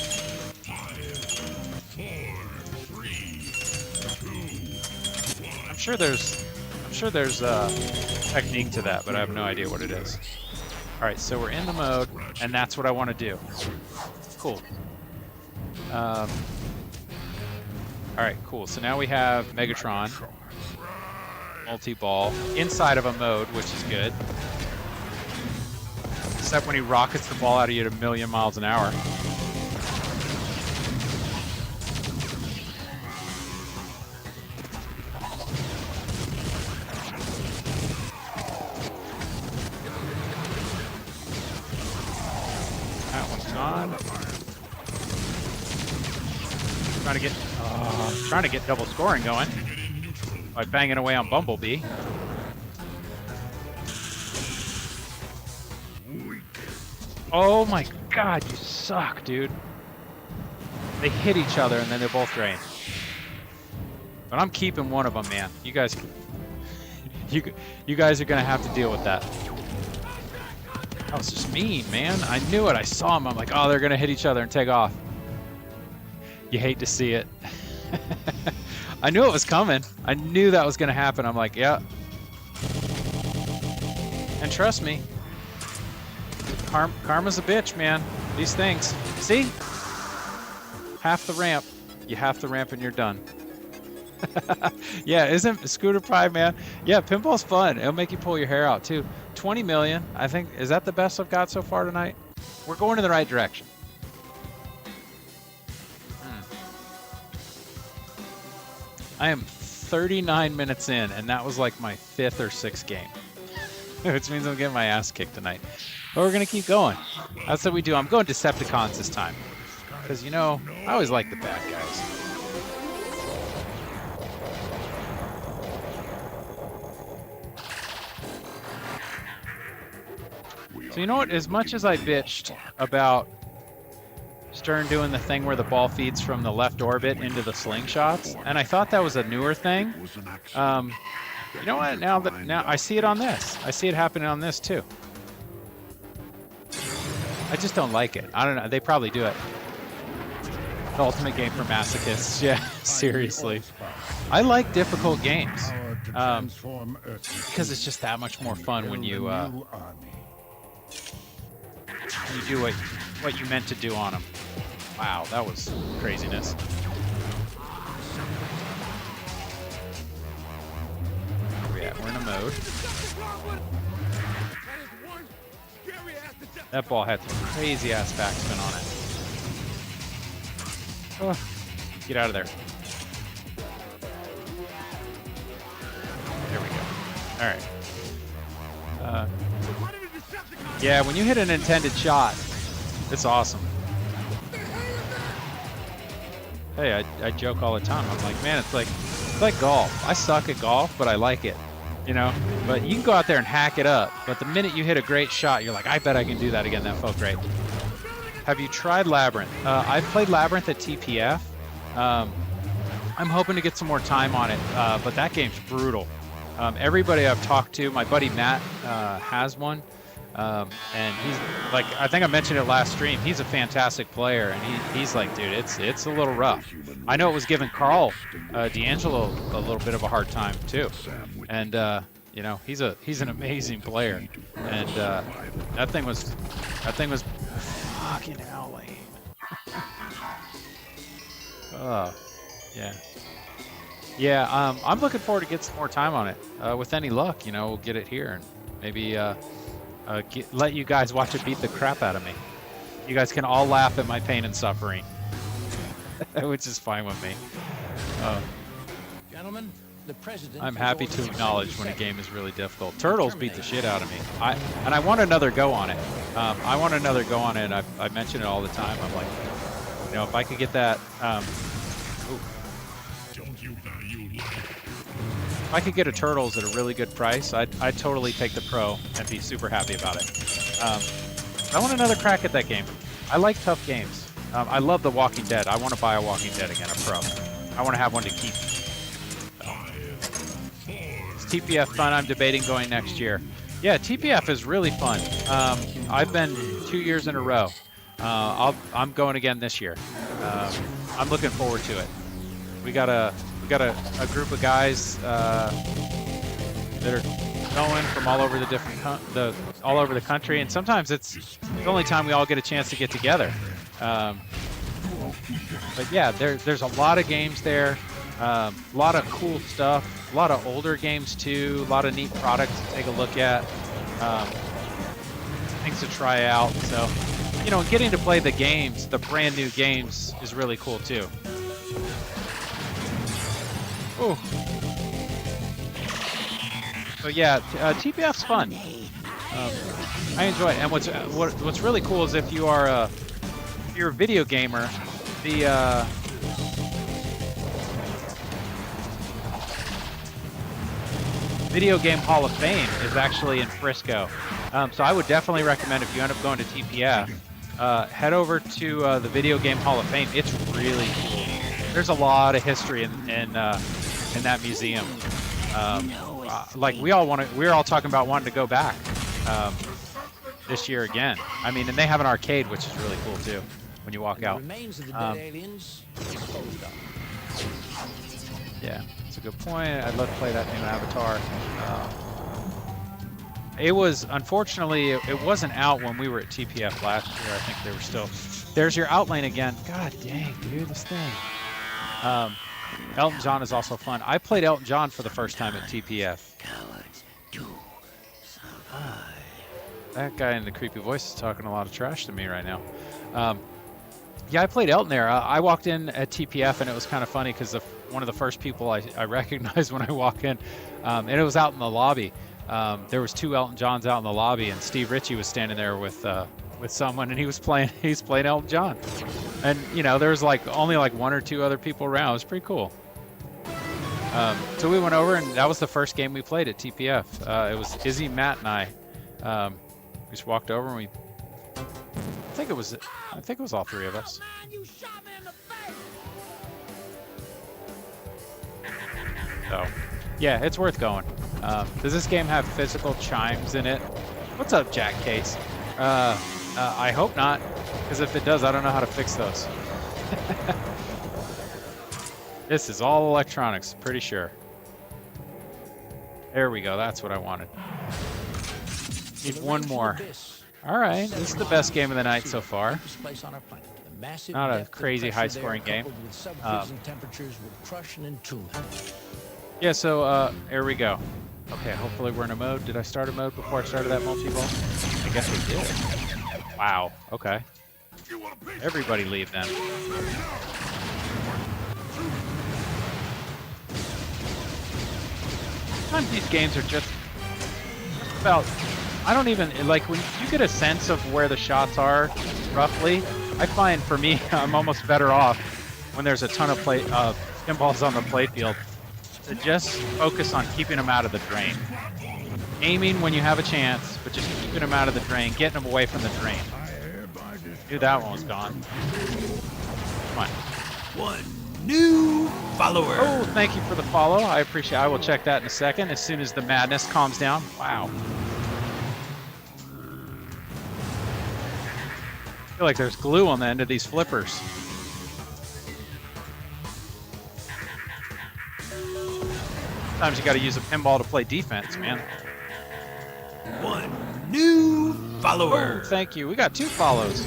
[SPEAKER 7] 5, 4, 3, 2, 1.
[SPEAKER 1] I'm sure there's a technique to that, but I have no idea what it is. All right, so we're in the mode, and that's what I want to do. Cool. All right, cool. So now we have Megatron, multi-ball, inside of a mode, which is good. Except when he rockets the ball out of you at 1,000,000 miles an hour. That one's gone. Trying to get double scoring going by banging away on Bumblebee. Oh my god, you suck, dude. They hit each other and then they're both drained. But I'm keeping one of them, man. You guys are gonna have to deal with that. That was just mean, man. I knew it. I saw them. I'm like, oh, they're gonna hit each other and take off. You hate to see it. I knew it was coming. I knew that was gonna happen. I'm like, yeah. And trust me, karma's a bitch, man. These things. See? Half the ramp. You half the ramp and you're done. Yeah, isn't Scooter Pride, man? Yeah, pinball's fun. It'll make you pull your hair out too. 20 million, I think. Is that the best I've got so far tonight? We're going in the right direction. I am 39 minutes in, and that was like my 5th or 6th game. Which means I'm getting my ass kicked tonight. But we're going to keep going. That's what we do. I'm going Decepticons this time. Because, you know, I always like the bad guys. So you know what? As much as I bitched about Stern doing the thing where the ball feeds from the left orbit into the slingshots, and I thought that was a newer thing.
[SPEAKER 2] that
[SPEAKER 1] You know what? Now I see it on this. I see it happening on this too. I just don't like it. I don't know. They probably do it. The ultimate game for masochists. Yeah, seriously. I like difficult games because it's just that much more fun when you do what you meant to do on them. Wow, that was craziness. Where we at? We're in a mode. That ball had some crazy ass backspin on it. Oh, get out of there. There we go. All right. Yeah, when you hit an intended shot, it's awesome. Hey, I joke all the time. I'm like, man, it's like golf. I suck at golf, but I like it. You know, but you can go out there and hack it up. But the minute you hit a great shot, you're like, I bet I can do that again. That felt great. Have you tried Labyrinth? I've played Labyrinth at TPF. I'm hoping to get some more time on it, but that game's brutal. Everybody I've talked to, my buddy Matt has one, and he's like, I think I mentioned it last stream. He's a fantastic player, and he's like, dude, it's a little rough. I know it was giving Carl D'Angelo a little bit of a hard time too, and you know, he's an amazing player, and that thing was fucking hell lame. Oh, yeah. Yeah, I'm looking forward to get some more time on it. With any luck, you know, we'll get it here and maybe let you guys watch it beat the crap out of me. You guys can all laugh at my pain and suffering, which is fine with me.
[SPEAKER 3] Gentlemen, the president.
[SPEAKER 1] I'm happy to acknowledge when a game is really difficult. Turtles beat the shit out of me. I want another go on it. I want another go on it. I mention it all the time. I'm like, you know, if I could get that. If I could get a Turtles at a really good price, I'd totally take the Pro and be super happy about it. I want another crack at that game. I like tough games. I love The Walking Dead. I want to buy a Walking Dead again, a Pro. I want to have one to keep. Is TPF fun? I'm debating going next year. Yeah, TPF is really fun. I've been 2 years in a row. I'm going again this year. I'm looking forward to it. We got a group of guys that are going from all over all over the country, and sometimes it's the only time we all get a chance to get together. But yeah, there's a lot of games there, a lot of cool stuff, a lot of older games too, a lot of neat products to take a look at, things to try out. So, you know, getting to play the games, the brand new games, is really cool too. Ooh. So yeah, TPF's fun. I enjoy it, and what's really cool is if you're a video gamer, the Video Game Hall of Fame is actually in Frisco. So I would definitely recommend, if you end up going to TPF, head over to the Video Game Hall of Fame. It's really cool. There's a lot of history in that museum. Like we're all talking about wanting to go back this year again. I mean, and they have an arcade, which is really cool too. When you walk out.
[SPEAKER 3] The remains of the dead aliens disposed of.
[SPEAKER 1] Yeah, it's a good point. I'd love to play that new Avatar. It was, unfortunately, it wasn't out when we were at TPF last year. I think they were still. There's your outlane again. God dang, dude, this thing. Elton John is also fun. I played Elton John for the first time at TPF. That guy in the creepy voice is talking a lot of trash to me right now. Yeah, I played Elton there. I walked in at TPF, and it was kind of funny because one of the first people I recognized when I walk in, and it was out in the lobby. There was 2 Elton Johns out in the lobby, and Steve Ritchie was standing there with someone, and he was playing Elton John. And you know, there was only 1 or 2 other people around. It was pretty cool. So we went over, and that was the first game we played at TPF. It was Izzy, Matt, and I. We just walked over, and I think it was all 3 of us. So Yeah, it's worth going. Does this game have physical chimes in it? What's up, Jack Case? I hope not, because if it does, I don't know how to fix those. This is all electronics, pretty sure. There we go, that's what I wanted. Need one more. All right, this is the best game of the night so far. Not a crazy high-scoring game. Yeah, so here we go. Okay, hopefully we're in a mode. Did I start a mode before I started that multi-ball? I guess I did. Wow, okay. Everybody leave then. Sometimes these games are just about, I don't even, like when you get a sense of where the shots are, roughly, I find for me, I'm almost better off when there's a ton of pinballs on the playfield to just focus on keeping them out of the drain. Aiming when you have a chance, but just keeping them out of the drain, getting them away from the drain. Dude, that one was gone. Come on.
[SPEAKER 8] One new follower.
[SPEAKER 1] Oh, thank you for the follow. I appreciate it. I will check that in a second as soon as the madness calms down. Wow. I feel like there's glue on the end of these flippers. Sometimes you got to use a pinball to play defense, man.
[SPEAKER 8] One new follower.
[SPEAKER 1] Oh, thank you. We got 2 follows.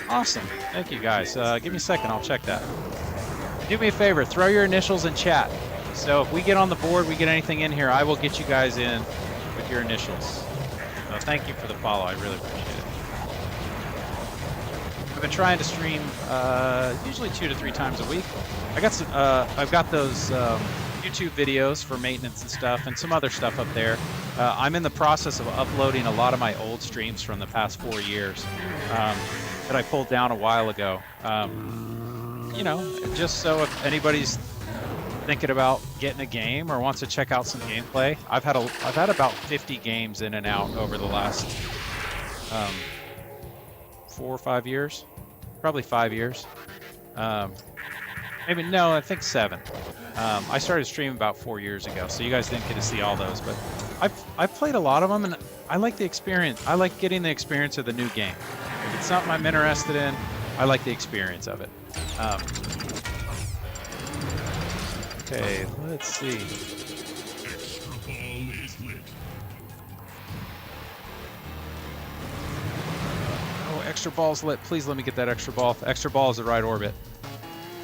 [SPEAKER 1] Awesome. Thank you, guys. Give me a second. I'll check that. Do me a favor. Throw your initials in chat. So if we get on the board, we get anything in here, I will get you guys in with your initials. So thank you for the follow. I really appreciate it. I've been trying to stream usually 2 to 3 times a week. I've got those YouTube videos for maintenance and stuff, and some other stuff up there. I'm in the process of uploading a lot of my old streams from the past 4 years that I pulled down a while ago. You know, just so if anybody's thinking about getting a game or wants to check out some gameplay, I've had about 50 games in and out over the last 4 or 5 years, probably 5 years. Maybe no, I think 7. I started streaming about 4 years ago, so you guys didn't get to see all those, but I've played a lot of them, and I like the experience. I like getting the experience of the new game. If it's something I'm interested in, I like the experience of it. Okay, let's see.
[SPEAKER 7] Extra ball is lit.
[SPEAKER 1] Oh, extra ball's lit. Please let me get that extra ball. Extra ball is the right orbit.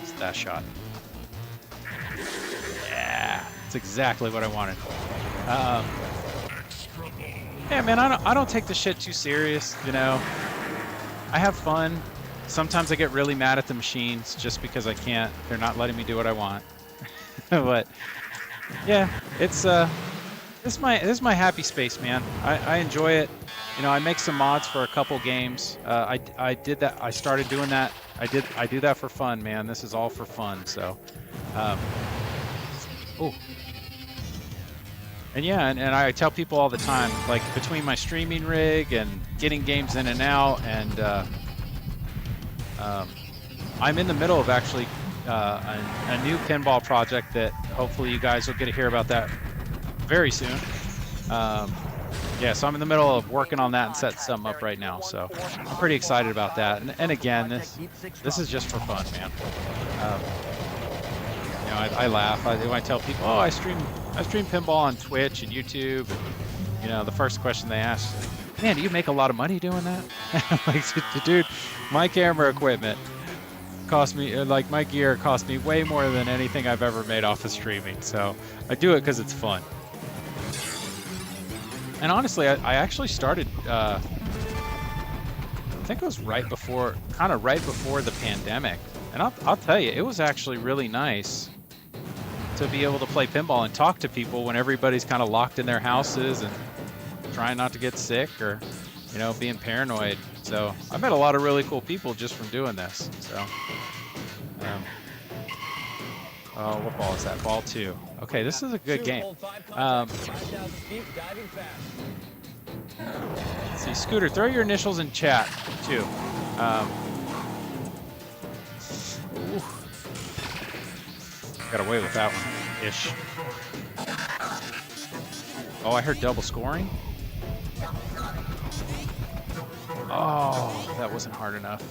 [SPEAKER 1] It's that shot. Yeah, it's exactly what I wanted.
[SPEAKER 7] Extra ball.
[SPEAKER 1] Yeah, man, I don't take the shit too serious, you know. I have fun. Sometimes I get really mad at the machines just because I can't. They're not letting me do what I want. But yeah, it's this is my happy space, man. I enjoy it. You know, I make some mods for a couple games. I did that. I started doing that. I do that for fun, man. This is all for fun. So, oh. And yeah, and I tell people all the time, like between my streaming rig and getting games in and out, and I'm in the middle of actually a new pinball project that hopefully you guys will get to hear about that very soon. Yeah, so I'm in the middle of working on that and setting something up right now, so I'm pretty excited about that. And again, this is just for fun, man. You know, I laugh when I tell people, oh, I stream pinball on Twitch and YouTube, and you know, the first question they ask is, man, do you make a lot of money doing that? Like, dude, my camera equipment cost me, like my gear cost me way more than anything I've ever made off of streaming. So I do it because it's fun. And honestly, I actually started, I think it was right before the pandemic. And I'll tell you, it was actually really nice to be able to play pinball and talk to people when everybody's kind of locked in their houses and trying not to get sick or, you know, being paranoid. So I met a lot of really cool people just from doing this. So, oh, what ball is that? Ball 2. Okay, this is a good game. Let's see, Scooter, throw your initials in chat too. Got away with that one, ish. Oh, I heard double scoring. Oh, that wasn't hard enough.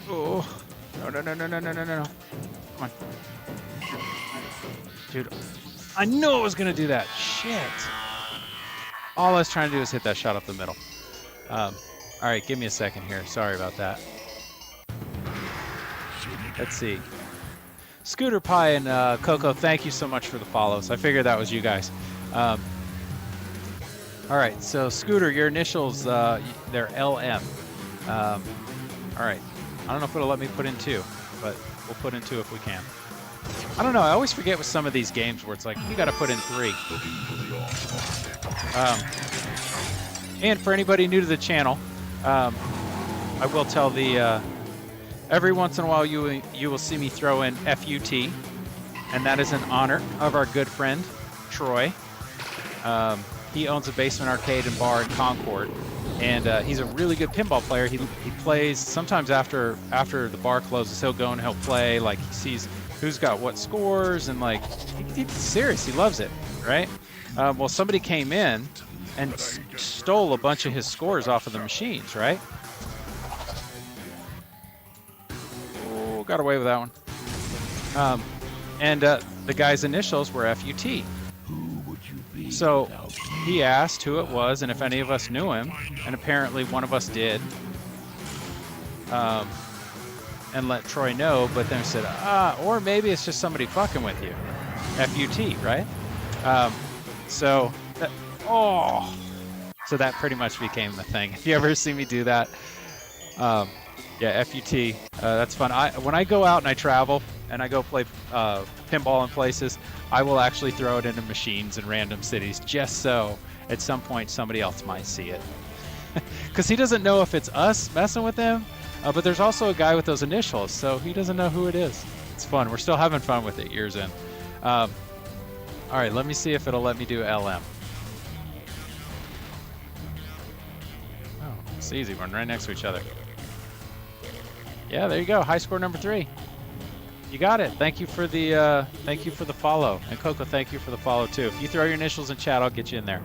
[SPEAKER 1] Oh, no, no, no, no, no, no, no, no. Come on. Dude, I knew I was going to do that. Shit. All I was trying to do is hit that shot up the middle. All right, give me a second here. Sorry about that. Let's see. Scooter Pie and Coco, thank you so much for the follows. I figured that was you guys. All right, so Scooter, your initials, they're LM. All right. I don't know if it'll let me put in 2, but we'll put in 2 if we can. I don't know. I always forget with some of these games where it's like, you got to put in 3. And for anybody new to the channel, I will tell the... every once in a while, you will see me throw in FUT, and that is in honor of our good friend, Troy. He owns a basement arcade and bar in Concord, and he's a really good pinball player. He plays sometimes after the bar closes. He'll go and he'll play. Like he sees who's got what scores, and like he's serious. He loves it, right? Well, somebody came in and stole a bunch of his scores off of the machines, right? Oh, got away with that one. And the guy's initials were FUT. So he asked who it was and if any of us knew him, and apparently one of us did. And let Troy know, but then said, or maybe it's just somebody fucking with you. FUT, right? So that pretty much became the thing. If you ever see me do that, yeah, FUT, that's fun. When I go out and I travel and I go play pinball in places, I will actually throw it into machines in random cities just so at some point somebody else might see it. Because he doesn't know if it's us messing with him, but there's also a guy with those initials, so he doesn't know who it is. It's fun. We're still having fun with it years in. All right, let me see if it'll let me do LM. Oh, it's easy. We're right next to each other. Yeah, there you go. High score number 3. You got it. Thank you for the follow. And Coco, thank you for the follow too. If you throw your initials in chat, I'll get you in there.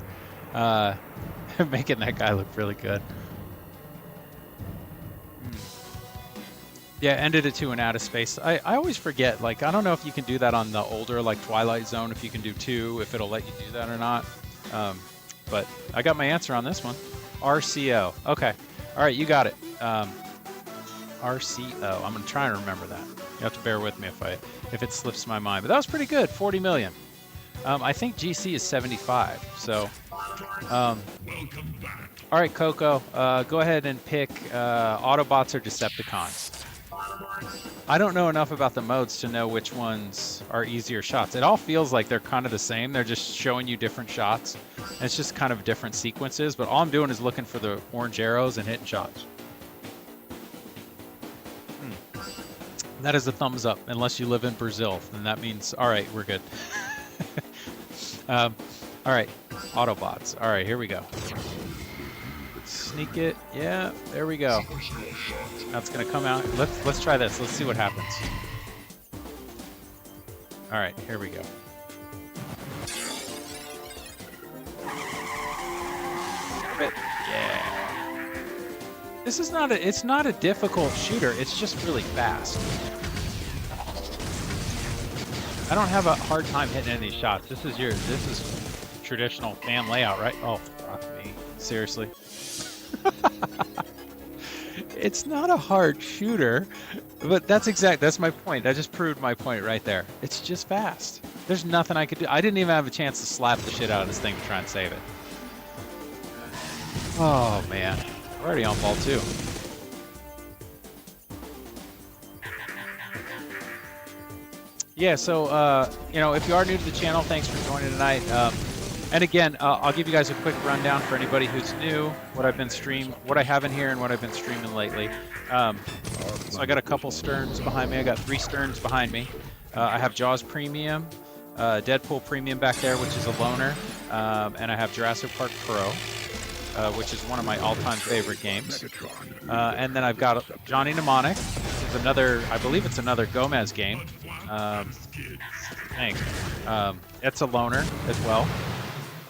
[SPEAKER 1] Making that guy look really good. Yeah, ended it 2 in outer space. I always forget. Like, I don't know if you can do that on the older, like Twilight Zone. If you can do 2, if it'll let you do that or not. But I got my answer on this one. RCO. Okay. All right, you got it. RCO. I'm gonna try and remember that. You have to bear with me if it slips my mind. But that was pretty good. 40 million. I think GC is 75. So.
[SPEAKER 7] Welcome back.
[SPEAKER 1] All right, Coco. Go ahead and pick Autobots or Decepticons. I don't know enough about the modes to know which ones are easier shots. It all feels like they're kind of the same. They're just showing you different shots. And it's just kind of different sequences. But all I'm doing is looking for the orange arrows and hitting shots. That is a thumbs up, unless you live in Brazil. Then that means, all right, we're good. All right, Autobots. All right, here we go. Sneak it. Yeah, there we go. That's gonna come out. Let's try this. Let's see what happens. All right, here we go. Yeah. This is not a. It's not a difficult shooter. It's just really fast. I don't have a hard time hitting any of these shots. This is traditional fan layout, right? Oh, fuck me. Seriously. It's not a hard shooter, but that's my point. I just proved my point right there. It's just fast. There's nothing I could do. I didn't even have a chance to slap the shit out of this thing to try and save it. Oh, man. We're already on ball 2. Yeah, so, you know, if you are new to the channel, thanks for joining tonight. And again, I'll give you guys a quick rundown for anybody who's new, what I have in here and what I've been streaming lately. So I got a couple Sterns behind me. I got 3 Sterns behind me. I have Jaws Premium, Deadpool Premium back there, which is a loaner, and I have Jurassic Park Pro, which is one of my all-time favorite games. And then I've got Johnny Mnemonic, which is another, I believe it's another Gomez game. Thanks. It's a loaner as well.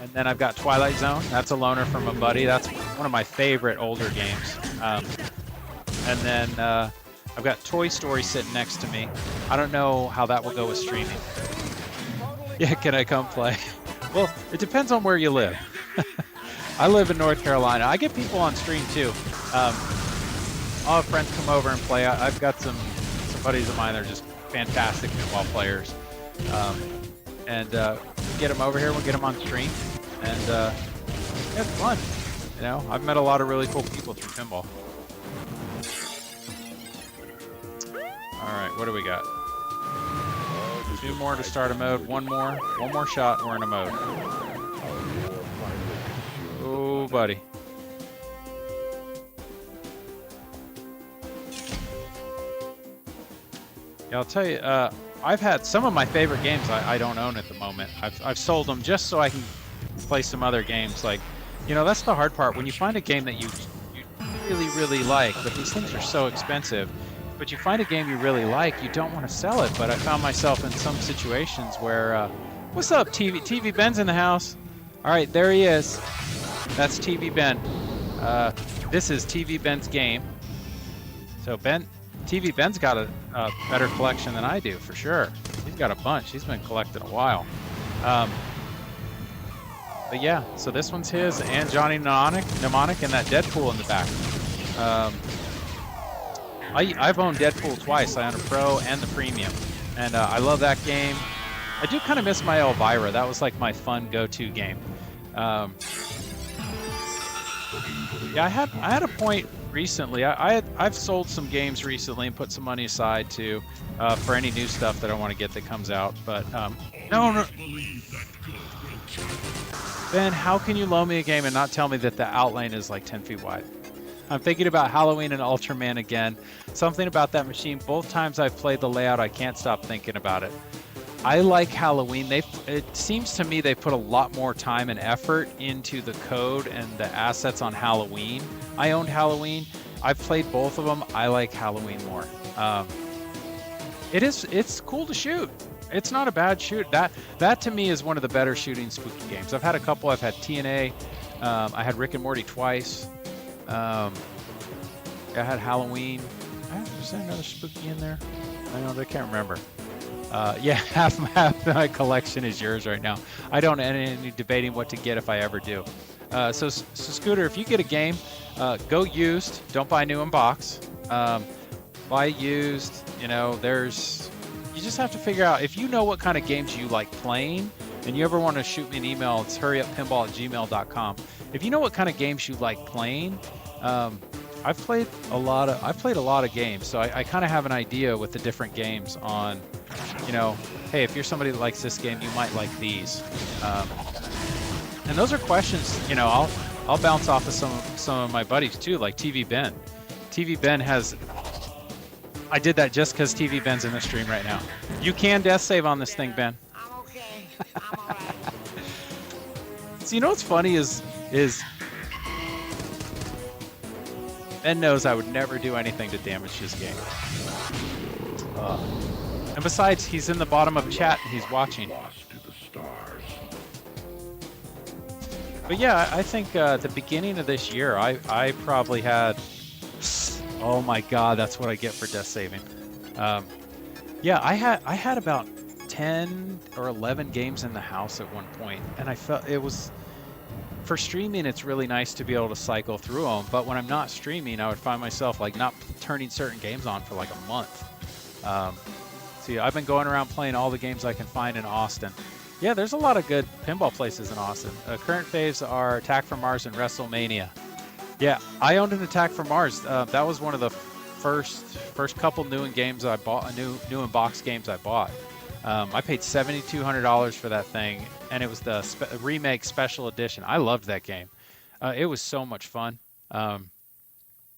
[SPEAKER 1] And then I've got Twilight Zone. That's a loaner from a buddy. That's one of my favorite older games. And then I've got Toy Story sitting next to me. I don't know how that will go with streaming. Yeah, can I come play? Well, it depends on where you live. I live in North Carolina. I get people on stream too. I'll have friends come over and play. I've got some buddies of mine that are just fantastic pinball players. And get them over here, we'll get them on stream. And it's fun. You know, I've met a lot of really cool people through pinball. All right, what do we got? 2 more to start a mode. One more shot, and we're in a mode. Oh, buddy. Yeah, I'll tell you, I've had some of my favorite games I don't own at the moment. I've sold them just so I can play some other games. Like, you know, that's the hard part. When you find a game that you really, really like, but these things are so expensive, but you find a game you really like, you don't want to sell it. But I found myself in some situations where, what's up, TV Ben's in the house. All right, there he is. That's TV Ben. This is TV Ben's game. So TV Ben's got a better collection than I do, for sure. He's got a bunch. He's been collecting a while. But yeah, so this one's his, and Johnny Mnemonic, and that Deadpool in the back. I've owned Deadpool twice. I own a Pro and the Premium, and I love that game. I do kind of miss my Elvira. That was like my fun go-to game. Yeah, I had a point recently. I've sold some games recently and put some money aside to for any new stuff that I want to get that comes out. But no. Ben, how can you loan me a game and not tell me that the outlane is like 10 feet wide? I'm thinking about Halloween and Ultraman again. Something about that machine. Both times I've played the layout, I can't stop thinking about it. I like Halloween. It seems to me they put a lot more time and effort into the code and the assets on Halloween. I owned Halloween. I've played both of them. I like Halloween more. It's cool to shoot. It's not a bad shoot. That to me is one of the better shooting spooky games. I've had a couple. I've had TNA. I had Rick and Morty twice. I had Halloween. Is there another spooky in there? I can't remember. Yeah, half my collection is yours right now. I don't end any debating what to get if I ever do. So Scooter, if you get a game, go used. Don't buy new in box. Buy used. You know, you just have to figure out if you know what kind of games you like playing, and you ever want to shoot me an email, it's HurryUpPinball@gmail.com. If you know what kind of games you like playing, I've played a lot of games, so I kind of have an idea with the different games on, you know, hey, if you're somebody that likes this game, you might like these. And those are questions, you know, I'll bounce off of some of my buddies too, like TV Ben. TV Ben has. I did that just because TV Ben's in the stream right now. You can death save on this thing, Ben.
[SPEAKER 6] I'm okay. I'm all right.
[SPEAKER 1] So you know what's funny is Ben knows I would never do anything to damage his game. And besides, he's in the bottom of chat and he's watching.
[SPEAKER 2] Lost to the stars.
[SPEAKER 1] But yeah, I think at the beginning of this year, I probably had. Oh my God, that's what I get for death saving. Yeah, I had about 10 or 11 games in the house at one point, and I felt it was. For streaming, it's really nice to be able to cycle through them, but when I'm not streaming, I would find myself like not turning certain games on for like a month. See, I've been going around playing all the games I can find in Austin. Yeah, there's a lot of good pinball places in Austin. Current faves are Attack from Mars and WrestleMania. Yeah, I owned an Attack from Mars. That was one of the first couple new in games I bought, new in box games I bought. I paid $7,200 for that thing, and it was the remake special edition. I loved that game. It was so much fun.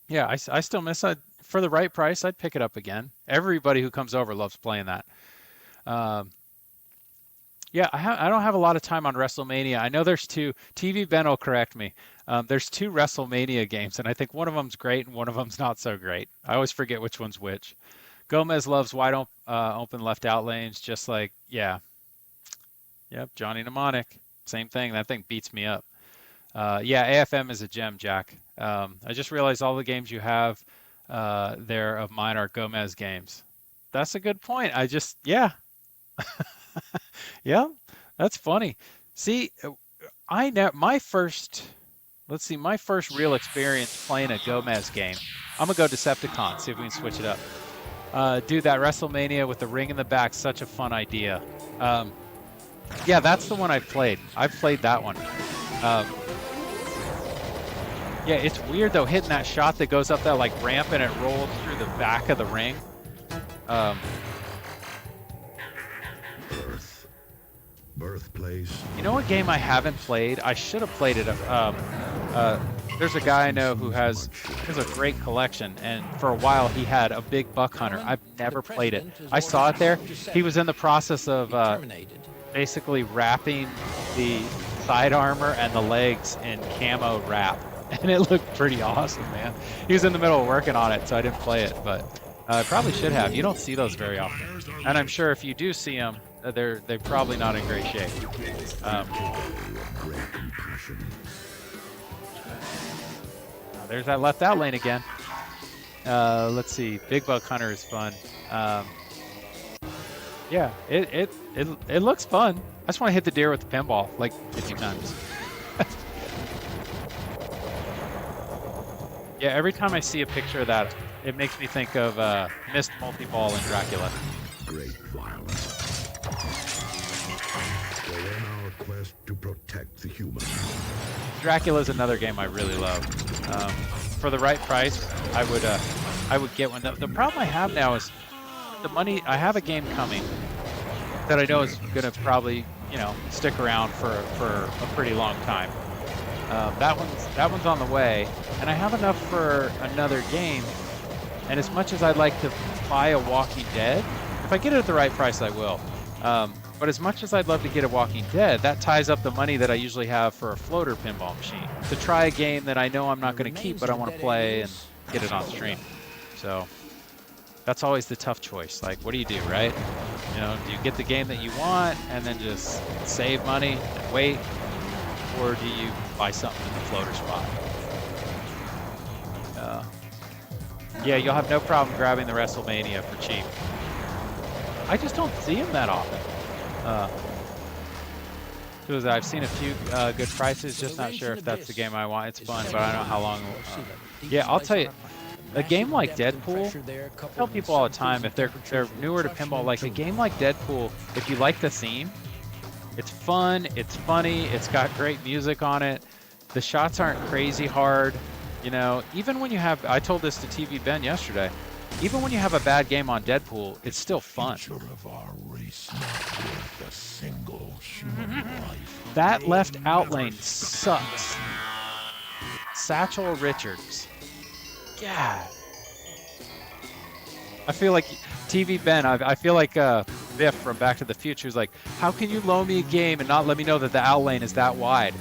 [SPEAKER 1] Yeah, I still miss it. For the right price, I'd pick it up again. Everybody who comes over loves playing that. Yeah, I don't have a lot of time on WrestleMania. I know there's two. TV Ben will correct me. There's 2 WrestleMania games, and I think one of them's great and one of them's not so great. I always forget which one's which. Gomez loves wide open left out lanes, just like, yeah. Yep, Johnny Mnemonic. Same thing. That thing beats me up. Yeah, AFM is a gem, Jack. I just realized all the games you have there of mine are Gomez games. That's a good point. Yeah. Yeah, that's funny. See, my first, let's see, my first real experience playing a Gomez game. I'm gonna go Decepticon, see if we can switch it up. Dude, that WrestleMania with the ring in the back, such a fun idea. Yeah, that's the one I've played. I've played that one. Yeah, it's weird though, hitting that shot that goes up that like ramp and it rolls through the back of the ring.
[SPEAKER 2] Birthplace.
[SPEAKER 1] You know what game I haven't played? I should have played it. There's a guy I know who has a great collection, and for a while he had a big buck hunter. I've never played it. I saw it there. He was in the process of basically wrapping the side armor and the legs in camo wrap, and it looked pretty awesome, man. He was in the middle of working on it, so I didn't play it, but I probably should have. You don't see those very often, and I'm sure if you do see them, they're probably not in great shape. There's that left out lane again. Let's see. Big Buck Hunter is fun. Yeah, it looks fun. I just want to hit the deer with the pinball like 50 times. Yeah, every time I see a picture of that, it makes me think of Mist Multi-Ball and Dracula.
[SPEAKER 2] Great violence. We're on our quest to protect the human.
[SPEAKER 1] Dracula is another game I really love. For the right price, I would get one. The problem I have now is the money. I have a game coming that I know is going to probably, stick around for a pretty long time. That one's on the way, and I have enough for another game. And as much as I'd like to buy a Walking Dead, if I get it at the right price, I will. But as much as I'd love to get a Walking Dead, that ties up the money that I usually have for a floater pinball machine to try a game that I know I'm not going to keep, but I want to play and get it on stream. So that's always the tough choice. Like, what do you do, right? Do you get the game that you want and then just save money and wait, or do you buy something in the floater spot? Yeah, you'll have no problem grabbing the WrestleMania for cheap. I just don't see them that often. Because I've seen a few good prices, just not sure if that's the game I want. It's fun, but I don't know how long. Yeah, I'll tell you, a game like Deadpool, I tell people all the time, if they're newer to pinball, like a game like Deadpool, if you like the theme, it's fun, it's funny, it's got great music on it, the shots aren't crazy hard, even when you have, I told this to TV Ben yesterday, even when you have a bad game on Deadpool, it's still fun.
[SPEAKER 2] Of our race, not worth a single human life.
[SPEAKER 1] That left out lane sucks. Satchel Richards. God. I feel like TV Ben, I feel like Biff from Back to the Future is like, how can you loan me a game and not let me know that the out lane is that wide?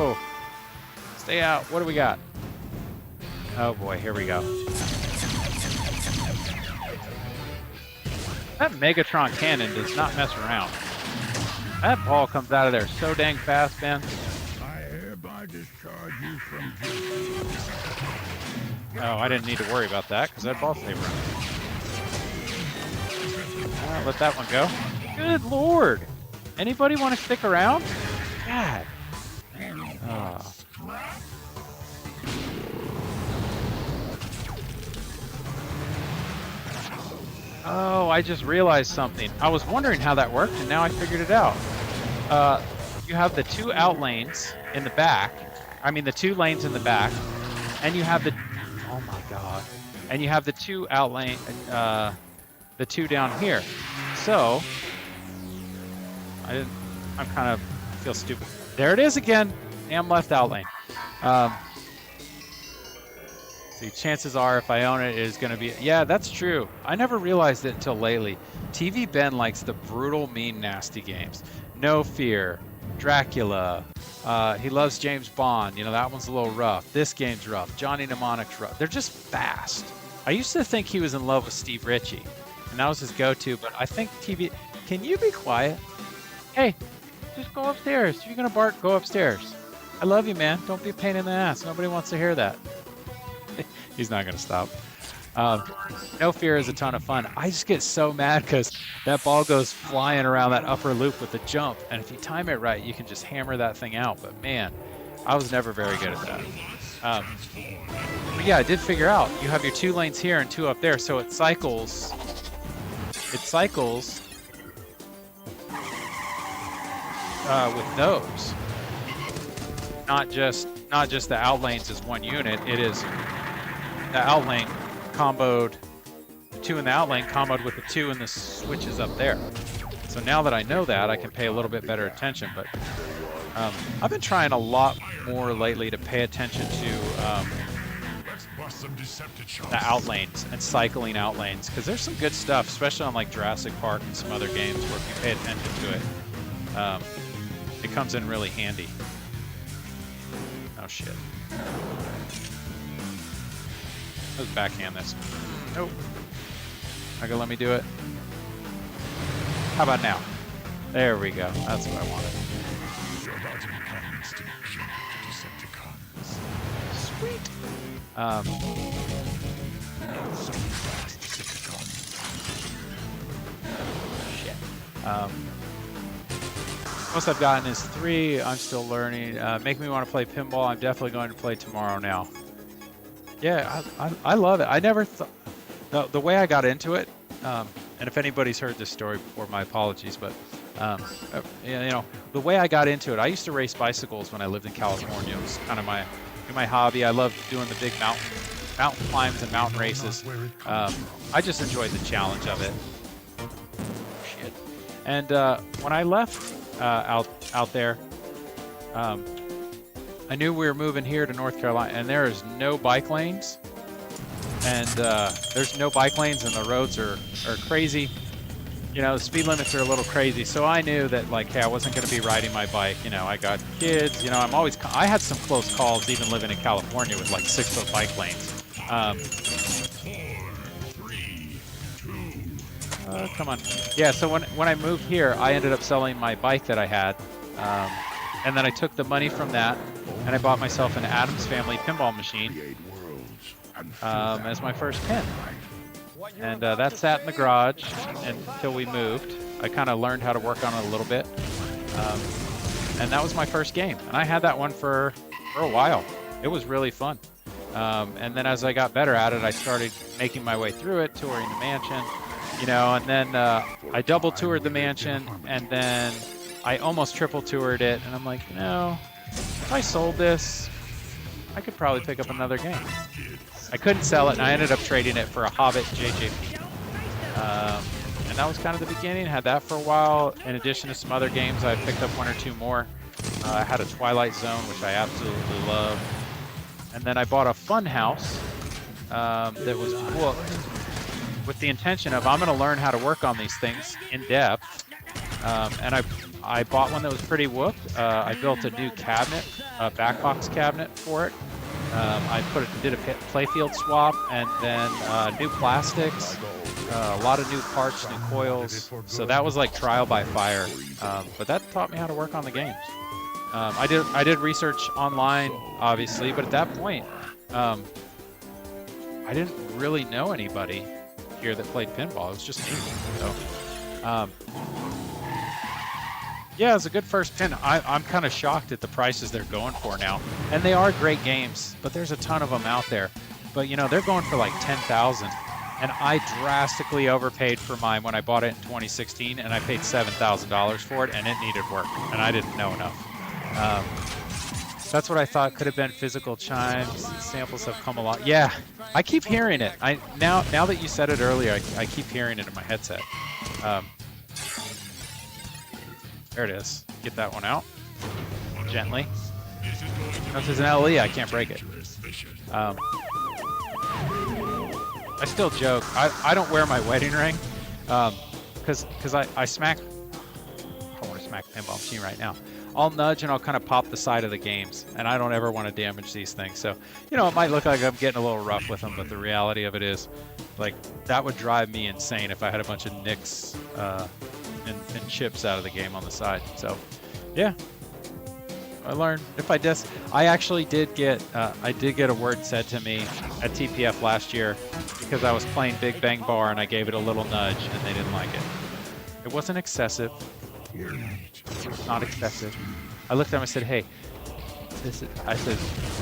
[SPEAKER 1] Oh, stay out. What do we got? Oh boy, here we go. That Megatron cannon does not mess around. That ball comes out of there so dang fast, Ben.
[SPEAKER 4] I hereby discharge you from duty.
[SPEAKER 1] Oh, I didn't need to worry about that because that ball stayed running. Let that one go. Good Lord. Anybody want to stick around? God. Oh. Oh, I just realized something. I was wondering how that worked, and now I figured it out. You have the two out lanes in the back. I mean, the two lanes in the back, and you have the. Oh my God! And you have the two out lane, the two down here. So, I'm kind of feel stupid. There it is again. Damn left out lane. See, chances are if I own it, it is going to be... Yeah, that's true. I never realized it until lately. TV Ben likes the brutal, mean, nasty games. No Fear, Dracula. He loves James Bond. You know, that one's a little rough. This game's rough. Johnny Mnemonic's rough. They're just fast. I used to think he was in love with Steve Ritchie, and that was his go-to, but I think TV... Can you be quiet? Hey, just go upstairs. If you're gonna bark, go upstairs. I love you, man. Don't be a pain in the ass. Nobody wants to hear that. He's not gonna stop. No Fear is a ton of fun. I just get so mad because that ball goes flying around that upper loop with the jump, and if you time it right, you can just hammer that thing out. But man, I was never very good at that. But yeah, I did figure out you have your 2 lanes here and 2 up there, so it cycles. It cycles with those. Not just the out lanes as one unit. It is the out lane comboed, the 2 in the out lane comboed with the 2 in the switches up there. So now that I know that, I can pay a little bit better attention. But I've been trying a lot more lately to pay attention to the out lanes and cycling out lanes, because there's some good stuff, especially on like Jurassic Park and some other games where if you pay attention to it, it comes in really handy. Oh shit. Let's backhand this. Nope. Not gonna let me do it. How about now? There we go. That's what I wanted.
[SPEAKER 7] You're about to become extinction to Decepticons.
[SPEAKER 1] Sweet.
[SPEAKER 7] So fast, Decepticon.
[SPEAKER 1] Shit. Most I've gotten is 3. I'm still learning. Make me want to play pinball. I'm definitely going to play tomorrow now. Yeah, I love it. I never thought... The way I got into it, and if anybody's heard this story before, my apologies, but you know, the way I got into it, I used to race bicycles when I lived in California. It was kind of my hobby. I loved doing the big mountain climbs and mountain races. I just enjoyed the challenge of it. Shit. And when I left out there, I knew we were moving here to North Carolina, and there is no bike lanes. And there's no bike lanes, and the roads are crazy. You know, the speed limits are a little crazy. So I knew that, like, hey, I wasn't going to be riding my bike. You know, I got kids. You know, I had some close calls even living in California with like 6-foot bike lanes.
[SPEAKER 7] 4, 3, 2.
[SPEAKER 1] Come on. Yeah, so when I moved here, I ended up selling my bike that I had. And then I took the money from that, and I bought myself an Addams Family pinball machine as my first pin. And that sat in the garage until we moved. I kind of learned how to work on it a little bit. And that was my first game. And I had that one for a while. It was really fun. And then as I got better at it, I started making my way through it, touring the mansion, you know, and then I double toured the mansion, and then I almost triple toured it. And I'm like, you know, if I sold this, I could probably pick up another game. I couldn't sell it, and I ended up trading it for a Hobbit JJP. And that was kind of the beginning. Had that for a while. In addition to some other games, I picked up 1 or 2 more. I had a Twilight Zone, which I absolutely love. And then I bought a fun house that was booked with the intention of I'm going to learn how to work on these things in depth. And I bought one that was pretty whooped. I built a new cabinet, a back box cabinet for it. I did a playfield swap, and then new plastics, a lot of new parts, new coils. So that was like trial by fire. But that taught me how to work on the games. I did research online, obviously, but at that point, I didn't really know anybody here that played pinball. It was just me. So, yeah, it was a good first pin. I'm kind of shocked at the prices they're going for now. And they are great games, but there's a ton of them out there. But, you know, they're going for like $10,000. And I drastically overpaid for mine when I bought it in 2016, and I paid $7,000 for it, and it needed work, and I didn't know enough. That's what I thought could have been physical chimes. Samples have come along. Yeah, I keep hearing it. Now that you said it earlier, I keep hearing it in my headset. There it is. Get that one out gently. This is an LE. I can't break it. I still joke. I don't wear my wedding ring because I want to smack the pinball machine right now. I'll nudge and I'll kind of pop the side of the games, and I don't ever want to damage these things. So, you know, it might look like I'm getting a little rough with them, but the reality of it is, like, that would drive me insane if I had a bunch of nicks and chips out of the game on the side. So, yeah, I learned. I actually did get a word said to me at TPF last year because I was playing Big Bang Bar and I gave it a little nudge and they didn't like it. It wasn't excessive. Not excessive. I looked at him and I said, hey, I said,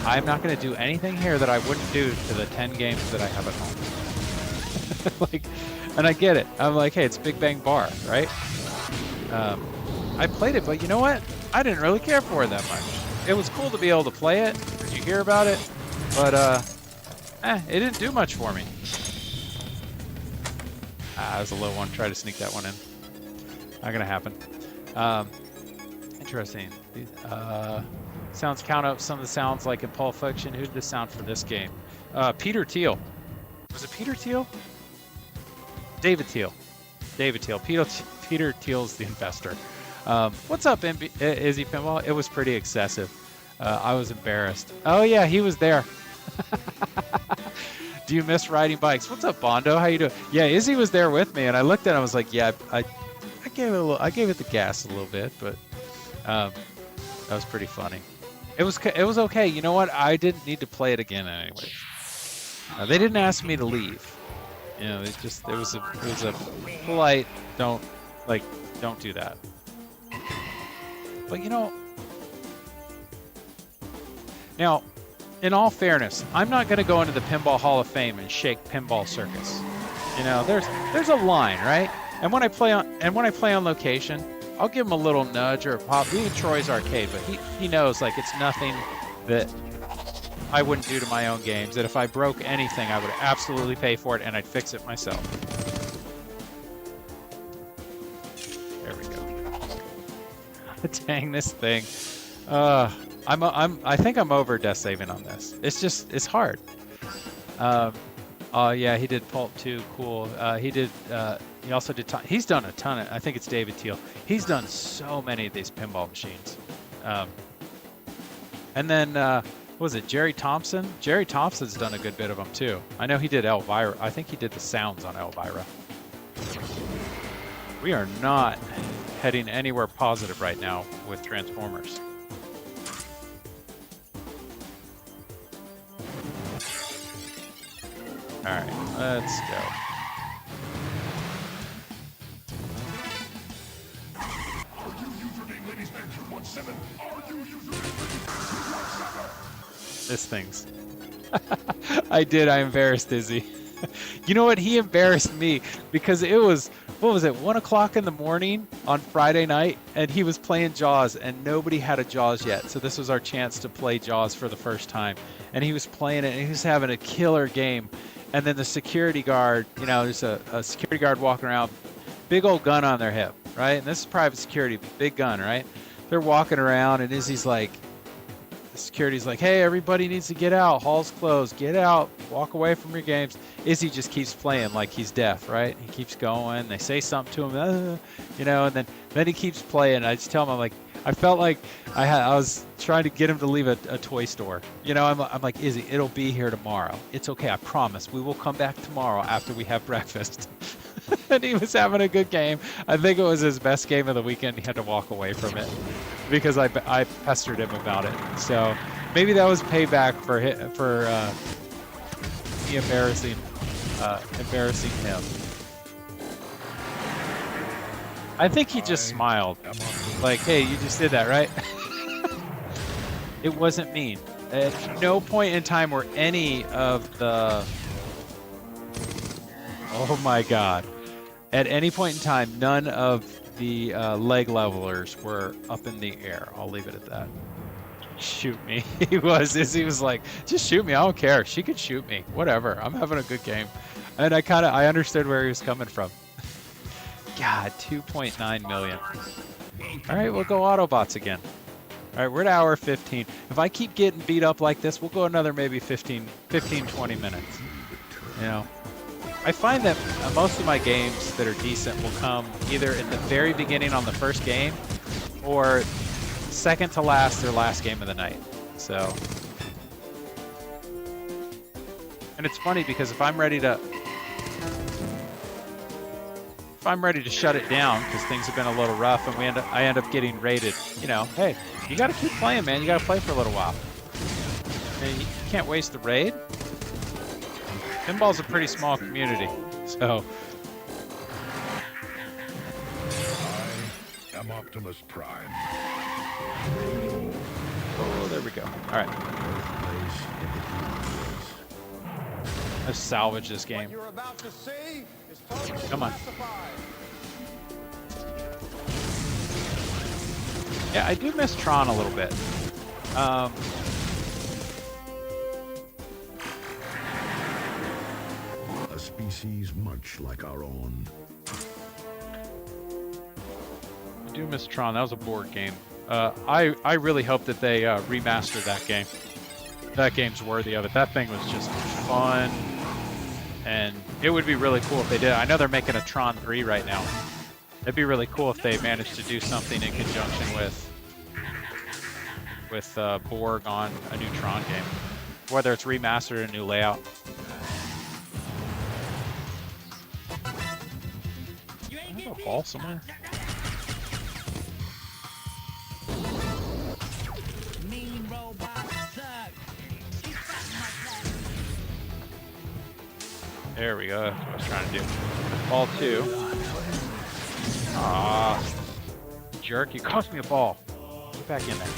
[SPEAKER 1] I'm not going to do anything here that I wouldn't do to the 10 games that I have at home. Like, and I get it. I'm like, hey, it's Big Bang Bar, right? I played it, but you know what? I didn't really care for it that much. It was cool to be able to play it. You hear about it, but it didn't do much for me. That was a low one. Try to sneak that one in. Not gonna happen. Interesting. Sounds count up some of the sounds like in Pulp Fiction. Who did the sound for this game? Peter Thiel. Was it Peter Thiel? David Thiel. David Thiel. Peter Thiel's the investor. What's up, Izzy Pinball? It was pretty excessive. I was embarrassed. Oh yeah, he was there. Do you miss riding bikes? What's up, Bondo? How you doing? Yeah, Izzy was there with me, and I looked at him. I was like, yeah, I gave it the gas a little bit, but that was pretty funny. It was okay. You know what? I didn't need to play it again anyway. They didn't ask me to leave. You know, it was a polite don't do that. But you know, now, in all fairness, I'm not going to go into the Pinball Hall of Fame and shake Pinball Circus. You know, there's a line, right? And when I play on location, I'll give him a little nudge or a pop. We in Troy's Arcade, but he knows like it's nothing that I wouldn't do to my own games. That if I broke anything, I would absolutely pay for it and I'd fix it myself. There we go. Dang this thing. I think I'm over death saving on this. It's hard. Yeah, he did Pulp 2. Cool. He also did. He's done a ton of. I think it's David Thiel. He's done so many of these pinball machines. And then what was it? Jerry Thompson. Jerry Thompson's done a good bit of them too. I know he did Elvira. I think he did the sounds on Elvira. We are not heading anywhere positive right now with Transformers. All right, let's go. This thing's. I embarrassed Izzy. You know what? He embarrassed me because it was, what was it, 1 o'clock in the morning on Friday night, and he was playing Jaws, and nobody had a Jaws yet. So this was our chance to play Jaws for the first time. And he was playing it, and he was having a killer game. And then the security guard, you know, there's a security guard walking around, big old gun on their hip, right? And this is private security, big gun, right? They're walking around, and Izzy's like, the security's like, hey, everybody needs to get out. Hall's closed. Get out. Walk away from your games. Izzy just keeps playing like he's deaf, right? He keeps going. They say something to him, you know, and then he keeps playing. I just tell him, I'm like, I felt like I was trying to get him to leave a toy store. You know, I'm like, Izzy, it'll be here tomorrow. It's okay. I promise. We will come back tomorrow after we have breakfast. And he was having a good game. I think it was his best game of the weekend. He had to walk away from it because I pestered him about it. So maybe that was payback for me embarrassing him. I think he just smiled. Like, hey, you just did that, right? It wasn't mean. At no point in time were any of the... Oh my god. At any point in time, none of the leg levelers were up in the air. I'll leave it at that. Shoot me. He was like, just shoot me. I don't care. She could shoot me. Whatever. I'm having a good game. And I understood where he was coming from. God, 2.9 million. All right, we'll go Autobots again. All right, we're at hour 15. If I keep getting beat up like this, we'll go another maybe 15, 20 minutes. You know, I find that most of my games that are decent will come either at the very beginning on the first game or second to last, their last game of the night. So, and it's funny because if I'm ready to shut it down because things have been a little rough and I end up getting raided, you know, hey, you got to keep playing, man. You got to play for a little while. And you can't waste the raid. Pinball's a pretty small community, so.
[SPEAKER 2] I am Optimus Prime.
[SPEAKER 1] Oh, there we go. All right. Let's salvage this game.
[SPEAKER 6] What you're about to see is totally
[SPEAKER 1] Come on.
[SPEAKER 6] classified.
[SPEAKER 1] Yeah, I do miss Tron a little bit.
[SPEAKER 4] A species much like our own.
[SPEAKER 1] I do miss Tron. That was a board game. I really hope that they remaster that game. That game's worthy of it. That thing was just fun, and it would be really cool if they did. I know they're making a Tron 3 right now. It'd be really cool if they managed to do something in conjunction with Borg on a new Tron game, whether it's remastered or a new layout. I have a ball somewhere.
[SPEAKER 3] Mean robot suck.
[SPEAKER 1] There we go. That's what I was trying to do. Ball 2. Ah, jerk! You cost me a ball. Get back in there.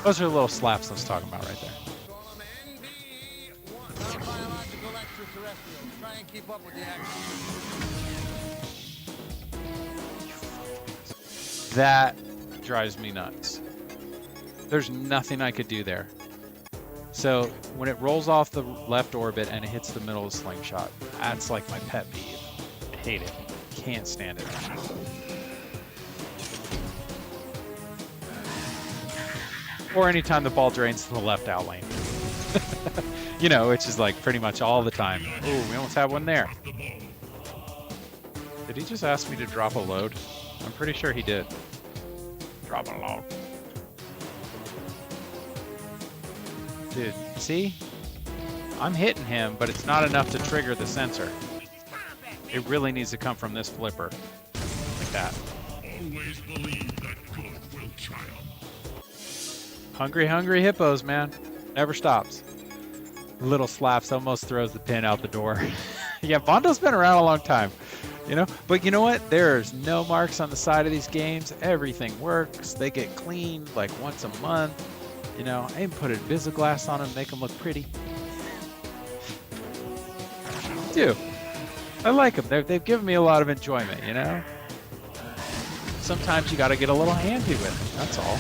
[SPEAKER 1] Those are the little slaps I was talking about right there.
[SPEAKER 6] Call them NB1, not biological extraterrestrials. Try and keep up with the action.
[SPEAKER 1] That drives me nuts. There's nothing I could do there. So when it rolls off the left orbit and it hits the middle of the slingshot, that's like my pet peeve. I hate it. Can't stand it. Or anytime the ball drains to the left out lane. You know, which is like pretty much all the time. Ooh, we almost have one there. Did he just ask me to drop a load? I'm pretty sure he did. Drop a load. Dude, see? I'm hitting him, but it's not enough to trigger the sensor. It really needs to come from this flipper. Like that.
[SPEAKER 7] Always believe that good will triumph.
[SPEAKER 1] Hungry, hungry hippos, man. Never stops. Little slaps almost throws the pin out the door. Yeah, Bondo's been around a long time. You know? But you know what? There's no marks on the side of these games. Everything works. They get cleaned like once a month. You know, I even put a Invisiglass on them, make them look pretty. Dude, I like them. They've given me a lot of enjoyment, you know? Sometimes you gotta get a little handy with it, that's all.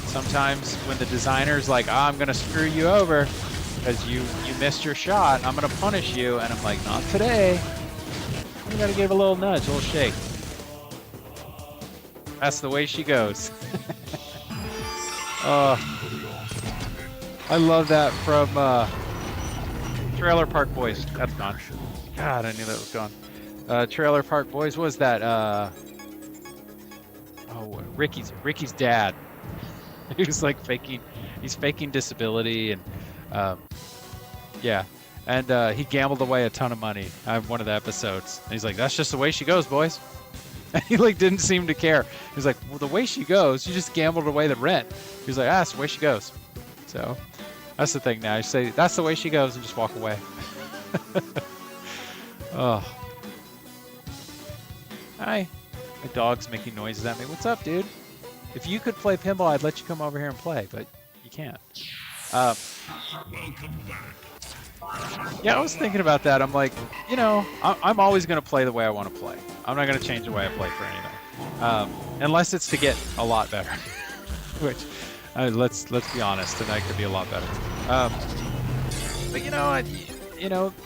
[SPEAKER 1] Sometimes when the designer's like, oh, I'm gonna screw you over because you missed your shot, I'm gonna punish you, and I'm like, not today. You gotta give a little nudge, a little shake. That's the way she goes. I love that from Trailer Park Boys. That's gone. God, I knew that was gone. Trailer Park Boys, what was that? Ricky's dad. He was like he's faking disability, and yeah. And he gambled away a ton of money on one of the episodes. And he's like, that's just the way she goes, boys. And he like didn't seem to care. He was like, well, the way she goes, you just gambled away the rent. He was like, that's the way she goes. So that's the thing now. You say, that's the way she goes, and just walk away. Oh. Hi. My dog's making noises at me. What's up, dude? If you could play pinball, I'd let you come over here and play, but you can't.
[SPEAKER 7] Welcome back.
[SPEAKER 1] Yeah, I was thinking about that. I'm like, you know, I'm always going to play the way I want to play. I'm not going to change the way I play for anything. Unless it's to get a lot better. Which, let's be honest, tonight could be a lot better. But you know,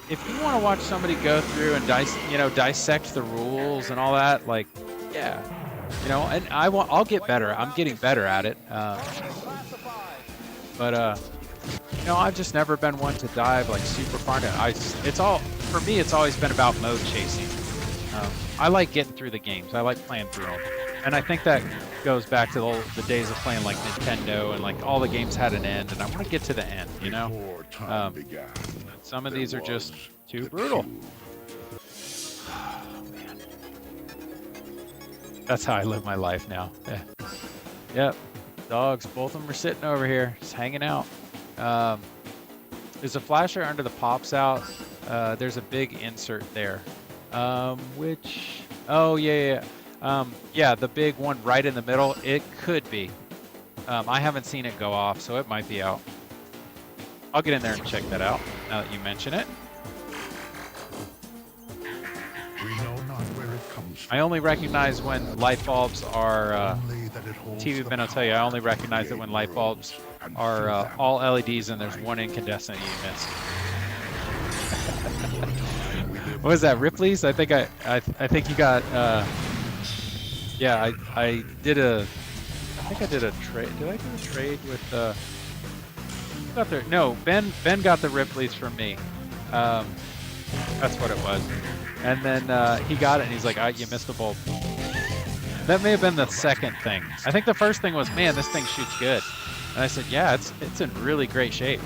[SPEAKER 1] if you want to watch somebody go through and dissect the rules and all that, like, yeah, you know, and I'll get better. I'm getting better at it. But you know, I've just never been one to dive like super far into it. For me, it's always been about mode chasing. I like getting through the games. I like playing through them. And I think that goes back to the days of playing like Nintendo and like all the games had an end, and I want to get to the end, you know?
[SPEAKER 2] Before time began,
[SPEAKER 1] Some of
[SPEAKER 2] there
[SPEAKER 1] these are just
[SPEAKER 2] was
[SPEAKER 1] too
[SPEAKER 2] the
[SPEAKER 1] brutal.
[SPEAKER 2] truth.
[SPEAKER 1] Oh, man. That's how I live my life now. Yeah. Yep. Dogs, both of them are sitting over here, just hanging out. There's a flasher under the pops out. There's a big insert there. Which, oh yeah. Yeah, the big one right in the middle, it could be. I haven't seen it go off, so it might be out. I'll get in there and check that out, now that you mention it.
[SPEAKER 2] We know not where it comes from.
[SPEAKER 1] I only recognize when light bulbs are,
[SPEAKER 2] Only that it holds
[SPEAKER 1] TV
[SPEAKER 2] the
[SPEAKER 1] Ben will tell you, I only recognize it when light bulbs are all LEDs and there's one incandescent you missed. What was that, Ripley's? I think you got, yeah, I did a trade. Did I do a trade with, got the, no, Ben got the Ripley's from me. That's what it was. And then he got it and he's like, you missed the bulb. That may have been the second thing. I think the first thing was, man, this thing shoots good. And I said, yeah, it's in really great shape.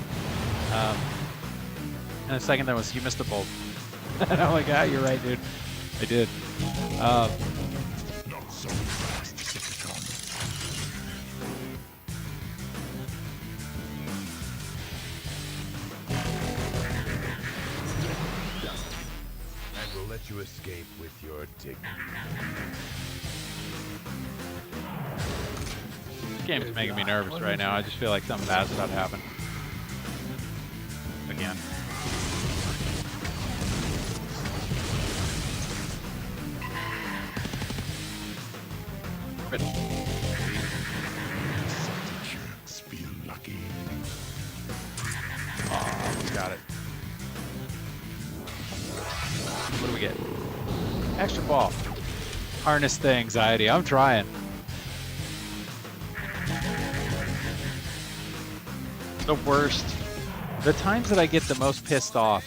[SPEAKER 1] And the second thing was, you missed the bulb. And I'm like, you're right, dude. I did.
[SPEAKER 7] Not so fast, Decepticon.
[SPEAKER 9] And we'll let you escape with your dignity.
[SPEAKER 1] This game's making me nervous right now. I just feel like something bad's about to happen. Again.
[SPEAKER 2] Decepticons feel lucky.
[SPEAKER 1] Oh, almost got it. What do we get? Extra ball. Harness the anxiety. I'm trying. The worst. The times that I get the most pissed off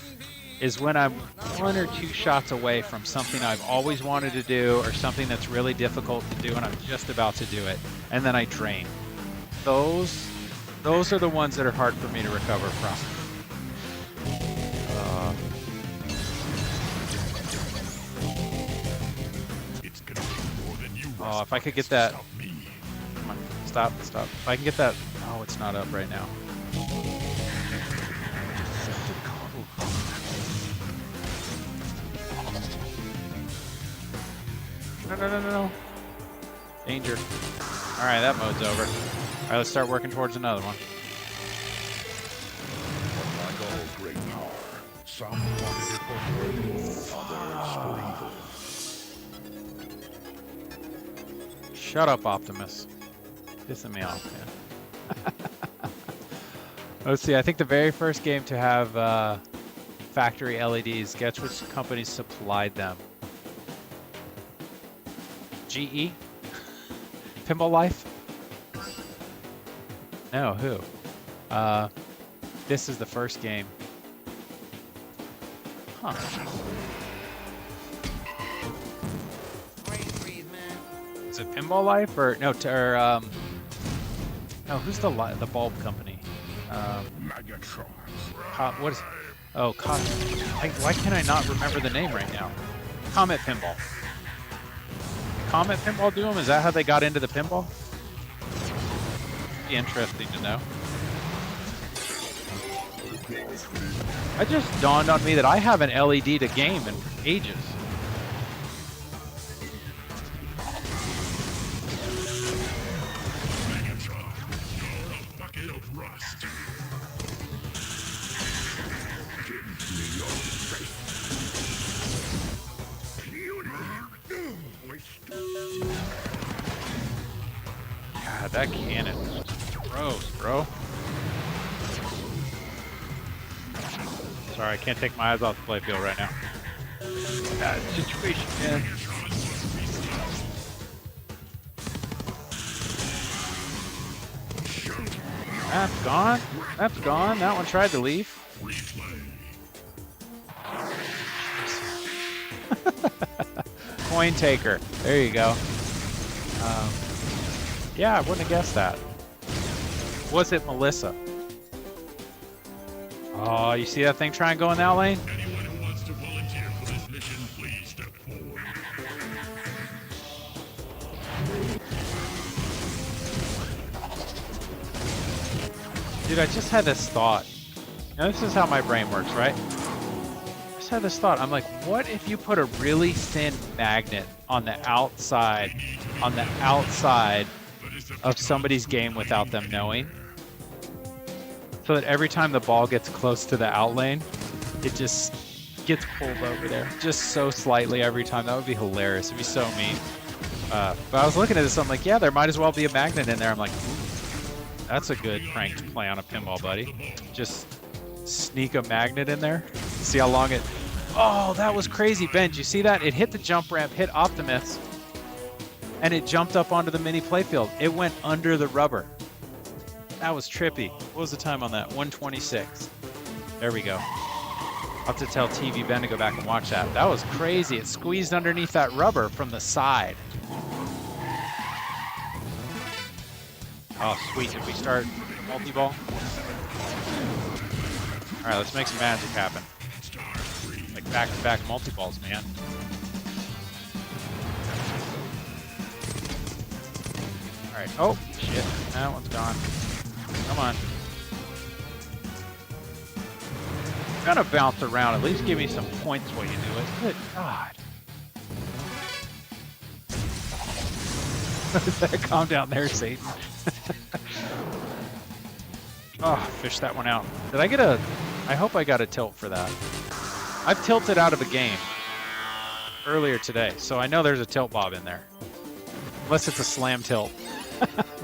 [SPEAKER 1] is when I'm 1 or 2 shots away from something I've always wanted to do or something that's really difficult to do and I'm just about to do it, and then I drain. Those are the ones that are hard for me to recover from.
[SPEAKER 7] It's gonna be more than you
[SPEAKER 1] Oh, if I could get that.
[SPEAKER 7] stop me.
[SPEAKER 1] Come on, stop. If I can get that. Oh, it's not up right now. No. Danger. Alright, that mode's over. Alright, let's start working towards another one.
[SPEAKER 2] Like all great power, some wanted it for good, others for evil.
[SPEAKER 1] Shut up, Optimus. Pissing me off, man. Let's see, I think the very first game to have factory LEDs, guess which company supplied them? GE? Pinball Life? No, who? This is the first game. Huh. Is it Pinball Life or no? No, who's the bulb company?
[SPEAKER 2] Megatron.
[SPEAKER 1] What is? Oh, why can I not remember the name right now? Comet Pinball. Comet Pinball do them? Is that how they got into the pinball? Be interesting to know. It just dawned on me that I haven't LED'd a game in ages.
[SPEAKER 7] Megatron, you're a bucket of rust.
[SPEAKER 1] God, that cannon is just gross, bro. Sorry, I can't take my eyes off the playfield right now. Bad situation, man. That's gone. That's gone. That one tried to leave. coin taker. There you go. Yeah, I wouldn't have guessed that. Was it Melissa? Oh, you see that thing try and go in that lane?
[SPEAKER 7] Anyone who wants to volunteer for this mission, please step forward.
[SPEAKER 1] Dude, I just had this thought. Now, this is how my brain works, right? I just had this thought. I'm like, what if you put a really thin magnet on the outside of somebody's game without them knowing? So that every time the ball gets close to the out lane, it just gets pulled over there. Just so slightly every time. That would be hilarious. It'd be so mean. But I was looking at this, I'm like, yeah, there might as well be a magnet in there. I'm like, ooh, that's a good prank to play on a pinball, buddy. Just sneak a magnet in there. See how long it... Oh, that was crazy, Ben. Did you see that? It hit the jump ramp, hit Optimus, and it jumped up onto the mini playfield. It went under the rubber. That was trippy. What was the time on that? 126. There we go. I'll have to tell TV Ben to go back and watch that. That was crazy. It squeezed underneath that rubber from the side. Oh, sweet. Did we start the multi-ball? All right, let's make some magic happen. Like back-to-back multi-balls, man. All right. Oh, shit. That one's gone. Come on. I'm gonna bounce around. At least give me some points while you do it. Good God. Calm down there, Satan. Oh, fish that one out. Did I get a... I hope I got a tilt for that. I've tilted out of a game earlier today, so I know there's a tilt bob in there. Unless it's a slam tilt.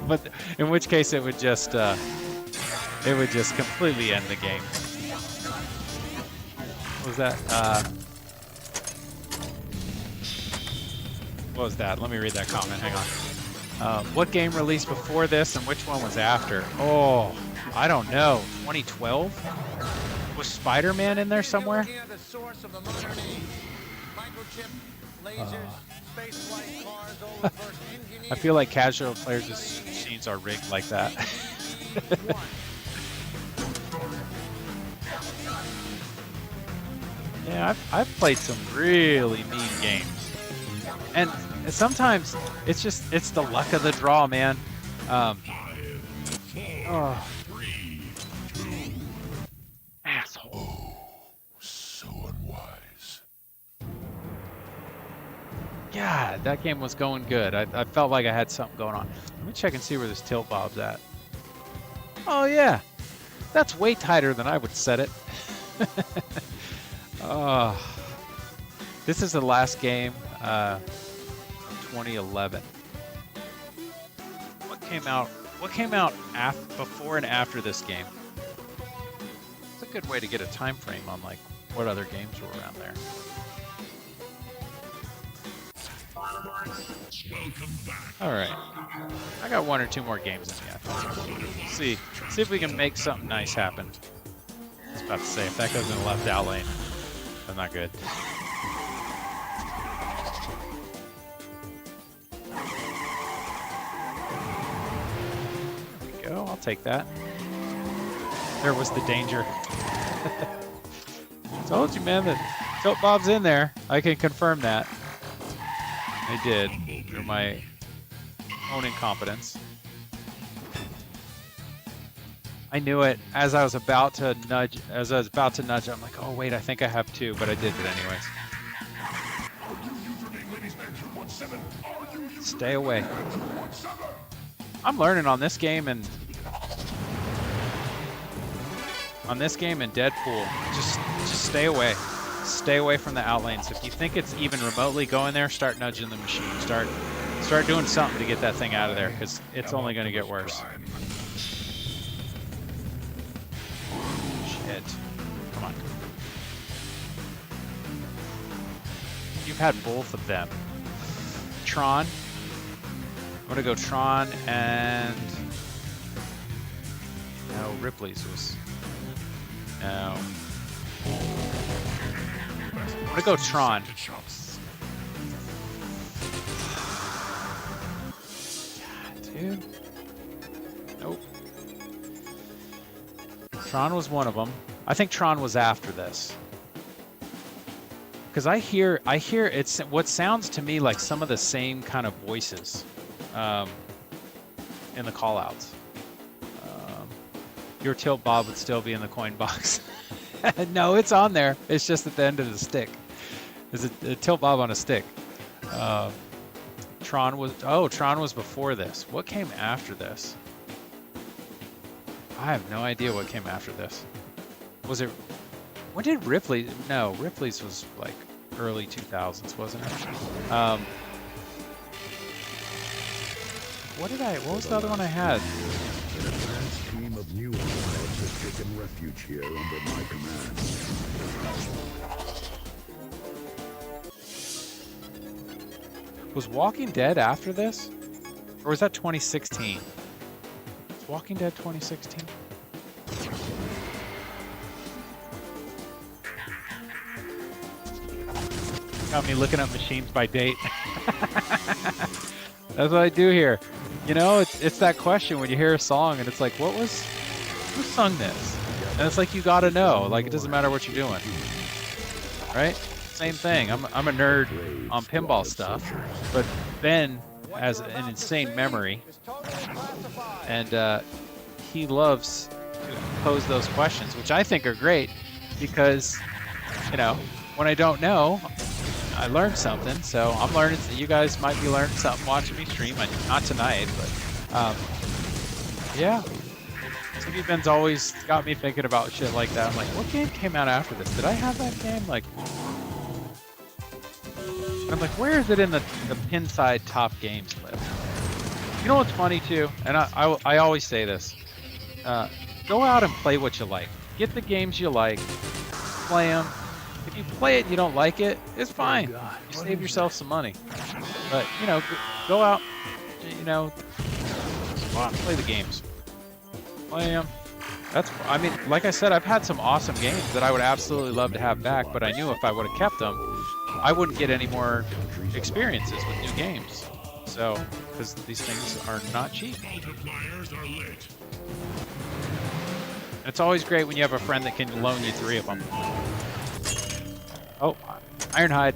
[SPEAKER 1] But in which case it would just completely end the game. What was that? What was that? Let me read that comment. Hang on. What game released before this and which one was after? Oh, I don't know. 2012? Was Spider-Man in there somewhere?
[SPEAKER 6] The source of the modern age. Microchip, lasers, spaceflight, cars, old first engineers.
[SPEAKER 1] I feel like casual players' machines are rigged like that. Yeah, I've played some really mean games, and sometimes it's the luck of the draw, man. Asshole.
[SPEAKER 7] So unwise.
[SPEAKER 1] God, that game was going good. I felt like I had something going on. Let me check and see where this tilt bob's at. Oh yeah, that's way tighter than I would set it. This is the last game, 2011. What came out before and after this game? It's a good way to get a time frame on like what other games were around there. All right, I got one or two more games in me. I think. See if we can make something nice happen. I was about to say, if that goes in the left out lane, that's not good. There we go. I'll take that. There was the danger. Told you, man, that tilt bob's in there. I can confirm that. I did through my own incompetence. I knew it as I was about to nudge. I'm like, oh wait, I think I have two, but I did it anyways. Stay away. I'm learning on this game and Deadpool. Just stay away. Stay away from the out lanes. If you think it's even remotely going there, start nudging the machine. Start doing something to get that thing out of there, because it's only going to get worse. Shit. Come on. You've had both of them. Tron. I'm going to go Tron and... No, Ripley's was... No. I'm going to go Tron. Tron was one of them. I think Tron was after this. Because I hear it's what sounds to me like some of the same kind of voices in the callouts. Your tilt bob would still be in the coin box. No, it's on there. It's just at the end of the stick. It's a tilt bob on a stick. Tron was before this. What came after this? I have no idea what came after this. Was it? When did Ripley? No, Ripley's was like early 2000s, wasn't it? What was the other one I had?
[SPEAKER 4] An advanced team of new arrivals has taken refuge here under my command.
[SPEAKER 1] Was Walking Dead after this? Or was that 2016? Was Walking Dead 2016? Got me looking up machines by date. That's what I do here. You know, it's that question when you hear a song and it's like, who sung this? And it's like, you gotta know. Like, it doesn't matter what you're doing. Right? Same thing. I'm a nerd on pinball stuff, but Ben has an insane memory, and he loves to pose those questions, which I think are great because, you know, when I don't know, I learned something. So I'm learning. You guys might be learning something watching me stream. Not tonight, but yeah. TV Ben's always got me thinking about shit like that. I'm like, what game came out after this? Did I have that game? Like. I'm like, where is it in the Pinside top games list? You know what's funny too, and I always say this: go out and play what you like. Get the games you like, play them. If you play it and you don't like it, it's fine. You save yourself some money. But you know, go out. You know, go out and play the games. Play them. I mean, like I said, I've had some awesome games that I would absolutely love to have back, but I knew if I would have kept them, I wouldn't get any more experiences with new games. So, because these things are not cheap.
[SPEAKER 7] Multipliers are lit.
[SPEAKER 1] It's always great when you have a friend that can loan you 3 of them. Oh, Ironhide.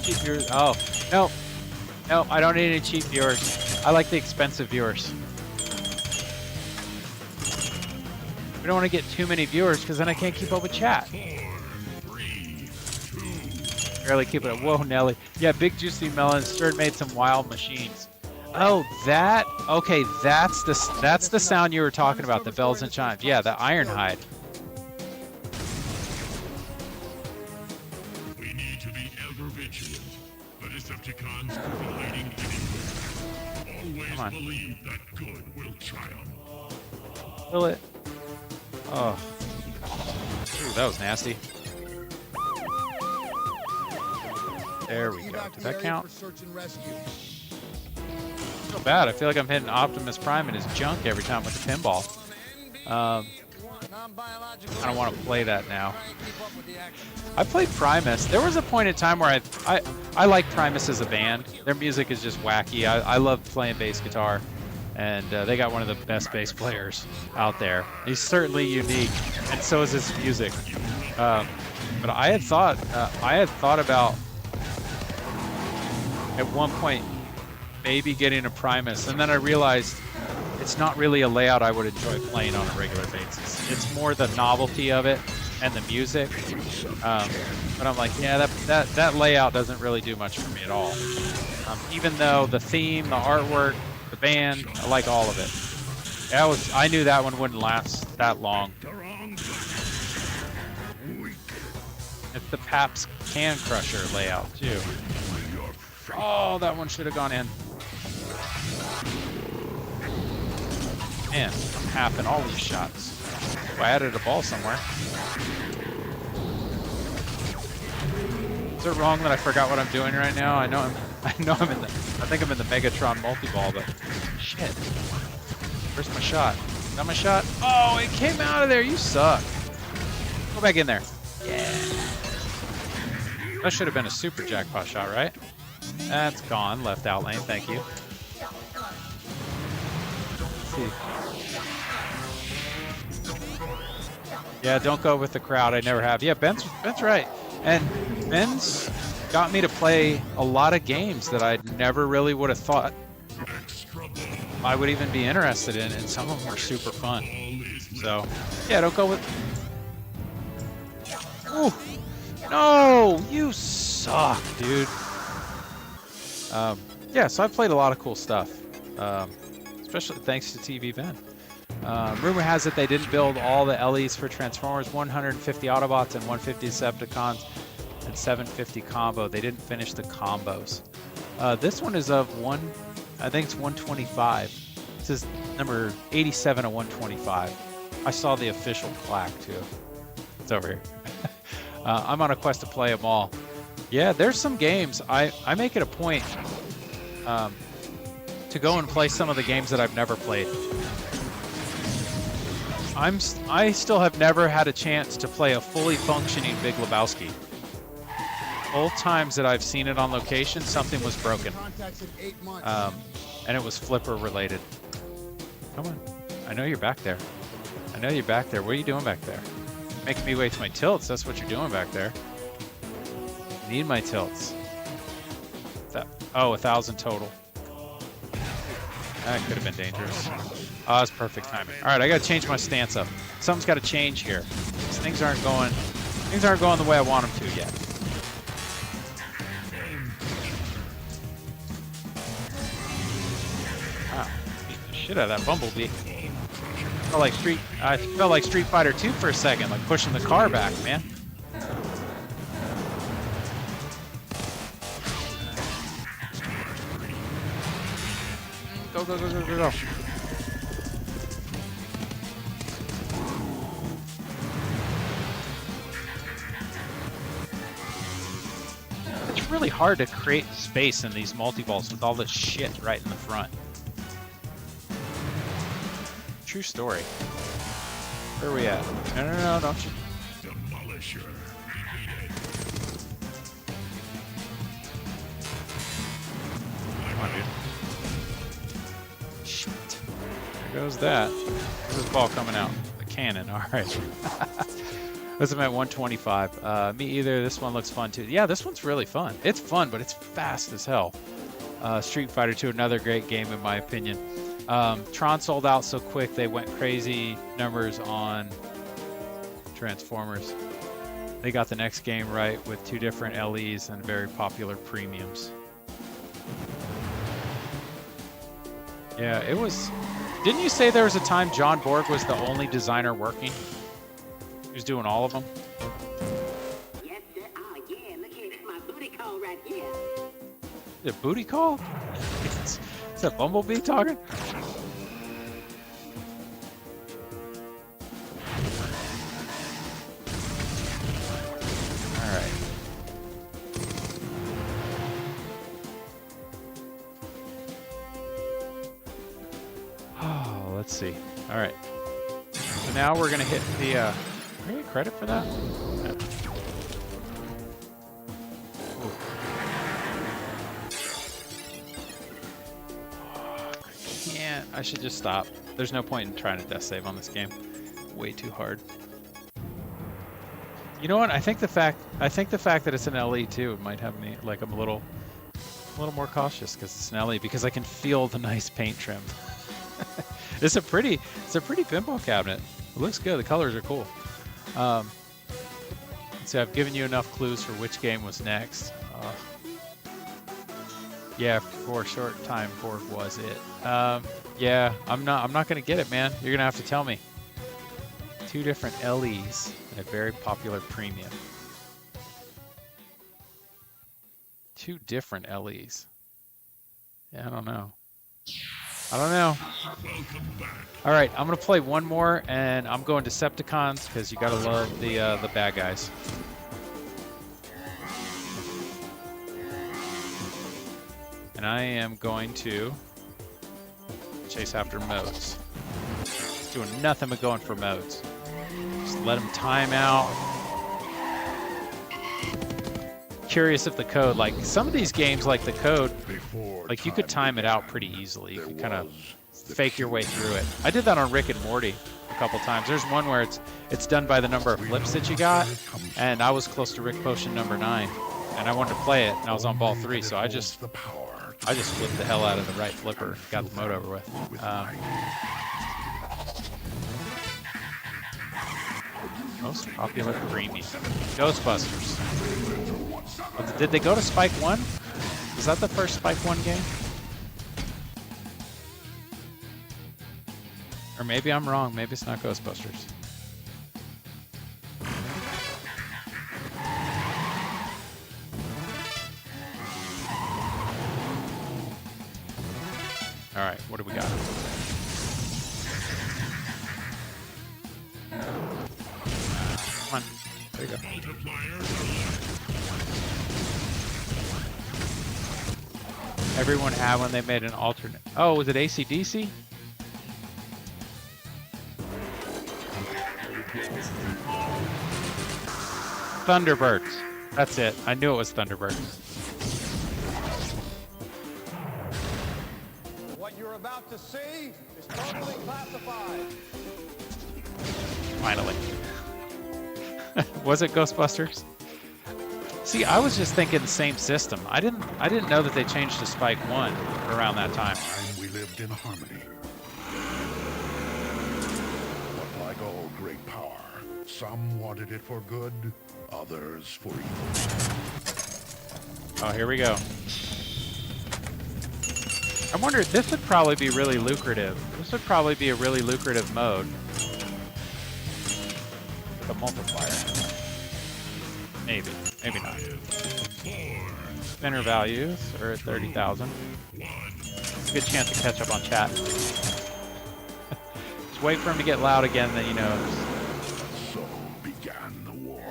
[SPEAKER 1] Cheap viewers. Oh, no. No, I don't need any cheap viewers. I like the expensive viewers. We don't want to get too many viewers because then I can't keep up with chat.
[SPEAKER 7] 4, 3, 2.
[SPEAKER 1] Barely keep it up. Whoa, Nelly. Yeah, Big Juicy Melon. Stern made some wild machines. Oh, that? Okay, that's the sound you were talking about, the bells and chimes. Yeah, the Ironhide.
[SPEAKER 7] We need to be ever vigilant. The Decepticons could be hiding anywhere.
[SPEAKER 1] Come on.
[SPEAKER 7] Always believe that good will triumph.
[SPEAKER 1] Kill it. Oh. Ooh, that was nasty. There we go. Did that count? So bad. I feel like I'm hitting Optimus Prime in his junk every time with the pinball. I don't want to play that now. I played Primus. There was a point in time where I like Primus as a band. Their music is just wacky. I love playing bass guitar. And they got one of the best bass players out there. He's certainly unique, and so is his music. But I had thought about at one point maybe getting a Primus, and then I realized it's not really a layout I would enjoy playing on a regular basis. It's more the novelty of it and the music. But I'm like, yeah, that layout doesn't really do much for me at all. Even though the theme, the artwork, the band, I like all of it. I knew that one wouldn't last that long. It's the Paps Can Crusher layout too. Oh, that one should have gone in. Man, I'm halving all these shots. Oh, I added a ball somewhere. Is it wrong that I forgot what I'm doing right now? I think I'm in the Megatron multi-ball, but shit. Where's my shot? Is that my shot? Oh, it came out of there. You suck. Go back in there. Yeah. That should have been a super jackpot shot, right? That's gone. Left out lane. Thank you. Let's see. Yeah, don't go with the crowd. I never have. Yeah, Ben's right. And Ben's got me to play a lot of games that I never really would have thought I would even be interested in, and some of them are super fun. So, yeah, don't go with... Ooh. No! You suck, dude. Yeah, so I've played a lot of cool stuff. Especially thanks to TV Ben. Rumor has it they didn't build all the LEs for Transformers, 150 Autobots and 150 Decepticons and 750 combo. They didn't finish the combos. This one is of I think it's 125. This is number 87 of 125. I saw the official plaque too. It's over here. I'm on a quest to play them all. Yeah, there's some games. I make it a point to go and play some of the games that I've never played. I still have never had a chance to play a fully functioning Big Lebowski. Both times that I've seen it on location, something was broken. And it was flipper related. Come on. I know you're back there. I know you're back there. What are you doing back there? Making me wait to my tilts. That's what you're doing back there. Need my tilts. Oh, 1,000 total. That could have been dangerous. Oh, that's perfect timing. All right, I got to change my stance up. Something's got to change here. Things aren't going the way I want them to yet. Wow, beat the shit out of that Bumblebee. I felt like Street Fighter 2 for a second, like pushing the car back, man. Go, go, go, go, go, go. It's really hard to create space in these multi-balls with all this shit right in the front. True story. Where are we at? No, don't you.
[SPEAKER 7] Demolisher defeated.
[SPEAKER 1] Come on, dude. Shit. There goes that. Where's this ball coming out? The cannon. All right. This is at 125. Me either. This one looks fun too. Yeah, this one's really fun. It's fun, but it's fast as hell. Street Fighter 2, another great game in my opinion. Tron sold out so quick they went crazy numbers on Transformers. They got the next game right with 2 different LEs and very popular premiums. Yeah, it was... Didn't you say there was a time John Borg was the only designer working? He was doing all of them?
[SPEAKER 10] Yes, sir. Oh, yeah. Look at my booty call right here.
[SPEAKER 1] The booty call? Is that Bumblebee talking? Alright. Oh, let's see. Alright. So now we're gonna hit the, do I get credit for that? No. I should just stop. There's no point in trying to death save on this game. Way too hard. You know what? I think the fact that it's an LE too might have me like I'm a little more cautious because it's an LE because I can feel the nice paint trim. It's a pretty pinball cabinet. It looks good. The colors are cool. So I've given you enough clues for which game was next. Yeah, for a short time, Borg was it. Yeah, I'm not gonna get it, man. You're gonna have to tell me. 2 different LEs and a very popular premium. 2 different LEs. Yeah, I don't know. All right, I'm gonna play one more, and I'm going Decepticons because you gotta love the bad guys. And I am going to chase after modes. Just doing nothing but going for modes. Just let them time out. Curious if the code, like some of these games, like the code, like you could time it out pretty easily. You could kind of fake your way through it. I did that on Rick and Morty. a couple times. There's one where it's done by the number of flips that you got, and I was close to Rick Potion number 9, and I wanted to play it, and I was on ball 3, so I just flipped the hell out of the right flipper, got the mode over with. Most popular premium. Ghostbusters. Did they go to Spike 1? Was that the first Spike 1 game? Or maybe I'm wrong. Maybe it's not Ghostbusters. All right, what do we got? Come on. There you go. Everyone had when they made an alternate. Oh, was it AC/DC? Thunderbirds. That's it. I knew it was Thunderbirds.
[SPEAKER 6] What you're about to see is totally classified.
[SPEAKER 1] Finally. Was it Ghostbusters? See, I was just thinking the same system. I didn't know that they changed to Spike 1 around that time.
[SPEAKER 2] We lived in harmony. But like all great power, some wanted it for good, others for evil.
[SPEAKER 1] Oh, here we go. I wonder, this would probably be really lucrative. This would probably be a really lucrative mode. The multiplier. Maybe. Maybe not. Spinner values are at 30,000. Good chance to catch up on chat. Just wait for him to get loud again, then you know.
[SPEAKER 2] So began the war.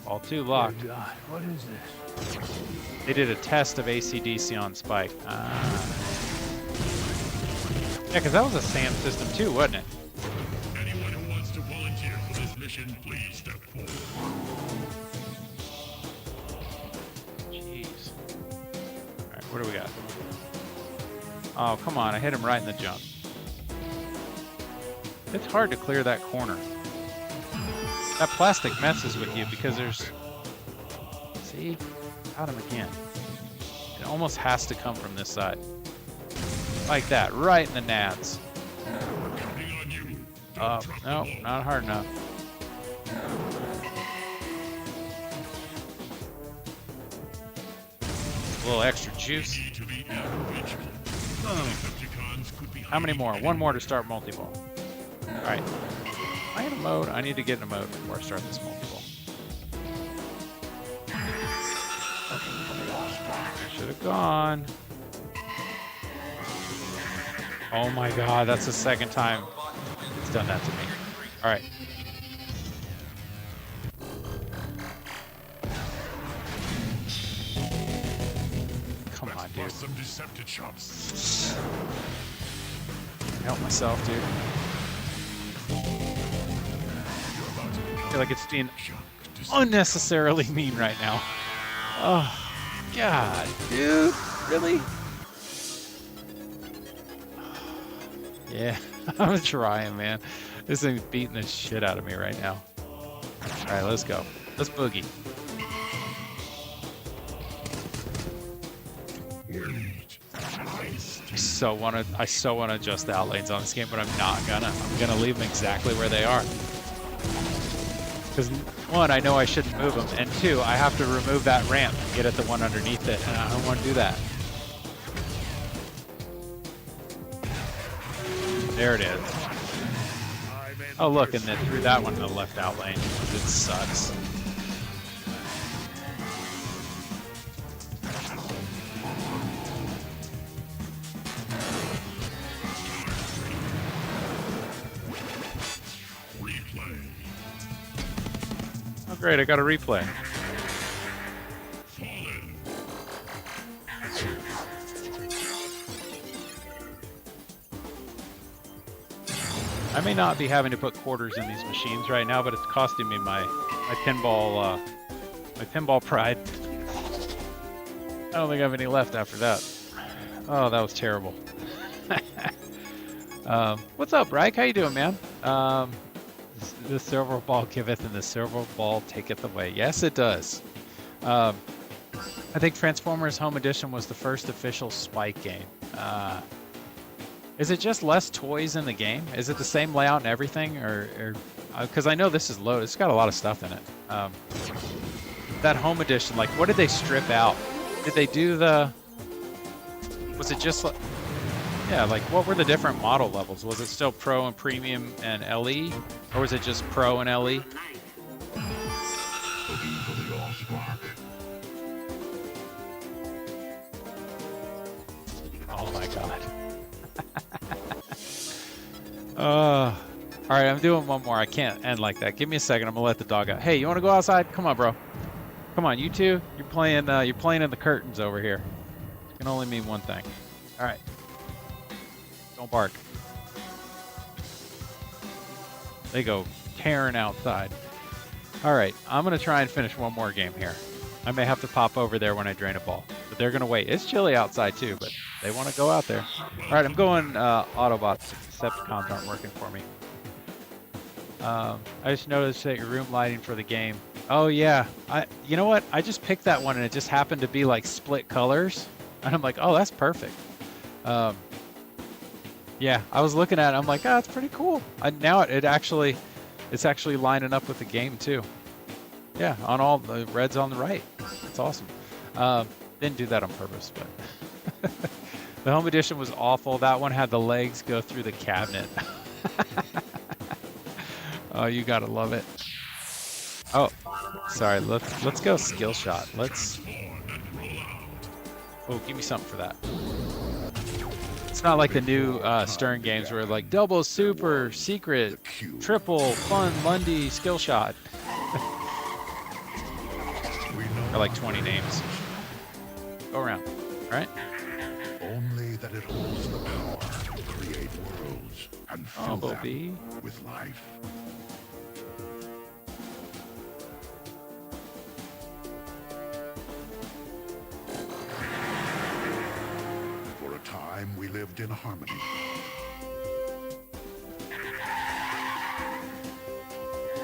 [SPEAKER 1] All 2 locked.
[SPEAKER 3] Oh God, what is this?
[SPEAKER 1] They did a test of AC/DC on Spike. Yeah, because that was a SAM system too, wasn't it?
[SPEAKER 7] Anyone who wants to volunteer for this mission, please step forward.
[SPEAKER 1] Jeez. Alright, what do we got? Oh, come on, I hit him right in the jump. It's hard to clear that corner. That plastic messes with you because there's... See? Got him again. It almost has to come from this side. Like that, right in the nads. No, not hard enough. A little extra juice. How many more? One more to start multi-ball. Alright. I in a mode? I need to get in a mode before I start this multi-ball. Should have gone. Oh my god, that's the second time it's done that to me. Alright. Come on, dude.
[SPEAKER 7] Some Decepticons.
[SPEAKER 1] Help myself, dude. I feel like it's being unnecessarily mean right now. Oh, God, dude. Really? Yeah, I'm trying, man. This thing's beating the shit out of me right now. Alright, let's go. Let's boogie. I so wanna adjust the outlanes on this game, but I'm not gonna. I'm gonna leave them exactly where they are. Because 1, I know I shouldn't move them, and 2, I have to remove that ramp and get at the one underneath it, and I don't want to do that. There it is. Oh look, and then threw that one in the left out lane. It sucks. Oh great, I got a replay. I may not be having to put quarters in these machines right now, but it's costing me my pinball pride. I don't think I have any left after that. Oh, that was terrible. What's up, Reich? How you doing, man? The silver ball giveth and the silver ball taketh away. Yes, it does. I think Transformers Home Edition was the first official Spike game. Is it just less toys in the game? Is it the same layout and everything, or because I know this is loaded. It's got a lot of stuff in it. That Home Edition, like, what did they strip out? Did they do the? Was it just like? Yeah, like what were the different model levels? Was it still Pro and Premium and LE, or was it just Pro and LE?
[SPEAKER 2] Looking for the Allspark.
[SPEAKER 1] Oh my god. All right, I'm doing one more. I can't end like that. Give me a second. I'm gonna let the dog out. Hey, you want to go outside? Come on, bro. Come on, you two. You're playing in the curtains over here. It can only mean one thing. All right. Don't bark. They go tearing outside. All right, I'm gonna try and finish one more game here. I may have to pop over there when I drain a ball, but they're gonna wait. It's chilly outside too, but they want to go out there. All right, I'm going Autobots. Decepticons aren't working for me. I just noticed that your room lighting for the game. Oh yeah, you know what? I just picked that one and it just happened to be like split colors, and I'm like, oh, that's perfect. Yeah, I was looking at it. I'm like, oh, that's pretty cool. Now it's actually lining up with the game too. Yeah, on all the reds on the right. That's awesome. Didn't do that on purpose, but the Home Edition was awful. That one had the legs go through the cabinet. Oh, you gotta love it. Oh, sorry. Let's go skill shot. Oh, give me something for that. It's not like the new Stern games where like double, super, secret, triple, fun, Lundy, skill shot. Or like 20 names. Go around. All right.
[SPEAKER 2] Only that it holds the power to create worlds and fill
[SPEAKER 1] Bumblebee.
[SPEAKER 2] them with life. For a time, we lived in harmony.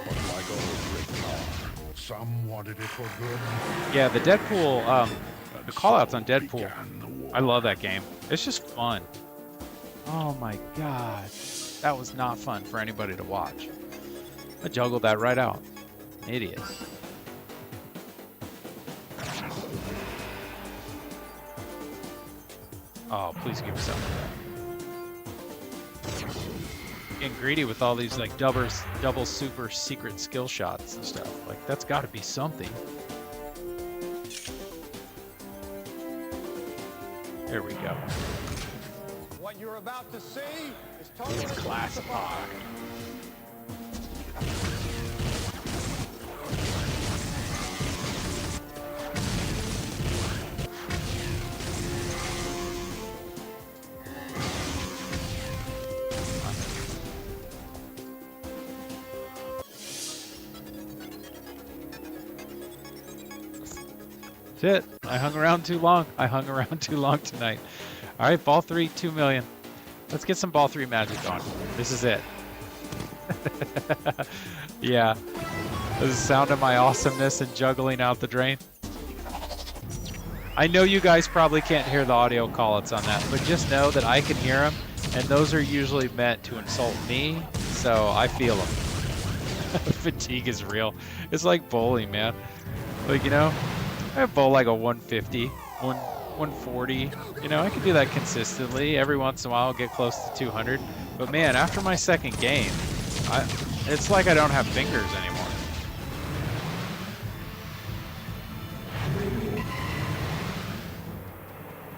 [SPEAKER 2] But like all great power, some wanted it for good.
[SPEAKER 1] Yeah, the Deadpool, the callouts on Deadpool.
[SPEAKER 2] Began the war.
[SPEAKER 1] I love that game. It's just fun. Oh my god. That was not fun for anybody to watch. I juggled that right out. Idiot. Oh, please give me something. Getting greedy with all these like double super secret skill shots and stuff. Like that's got to be something. There we go.
[SPEAKER 6] What you're about to see is totally
[SPEAKER 1] It's classified. That's it. I hung around too long. I hung around too long tonight. All right, ball 3, 2 million. Let's get some ball 3 magic on. This is it. Yeah. This is the sound of my awesomeness and juggling out the drain. I know you guys probably can't hear the audio call-outs on that, but just know that I can hear them, and those are usually meant to insult me, so I feel them. Fatigue is real. It's like bowling, man. Like, you know, I bowl like a 150, 140. You know, I can do that consistently. Every once in a while, I'll get close to 200. But man, after my second game, it's like I don't have fingers anymore.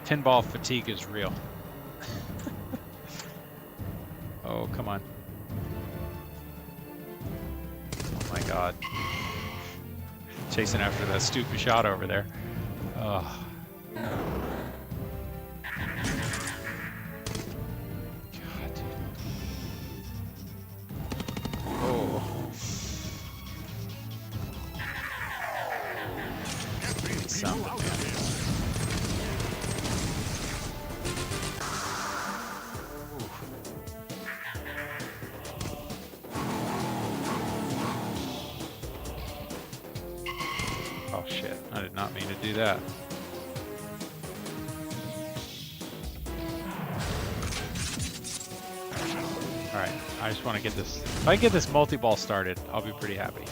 [SPEAKER 1] Pinball fatigue is real. Oh, come on. Oh my god. Chasing after that stupid shot over there. Oh. God, dude. Oh. Something, man. Oh shit, I did not mean to do that. Alright, I just want to get this. If I get this multi-ball started, I'll be pretty happy.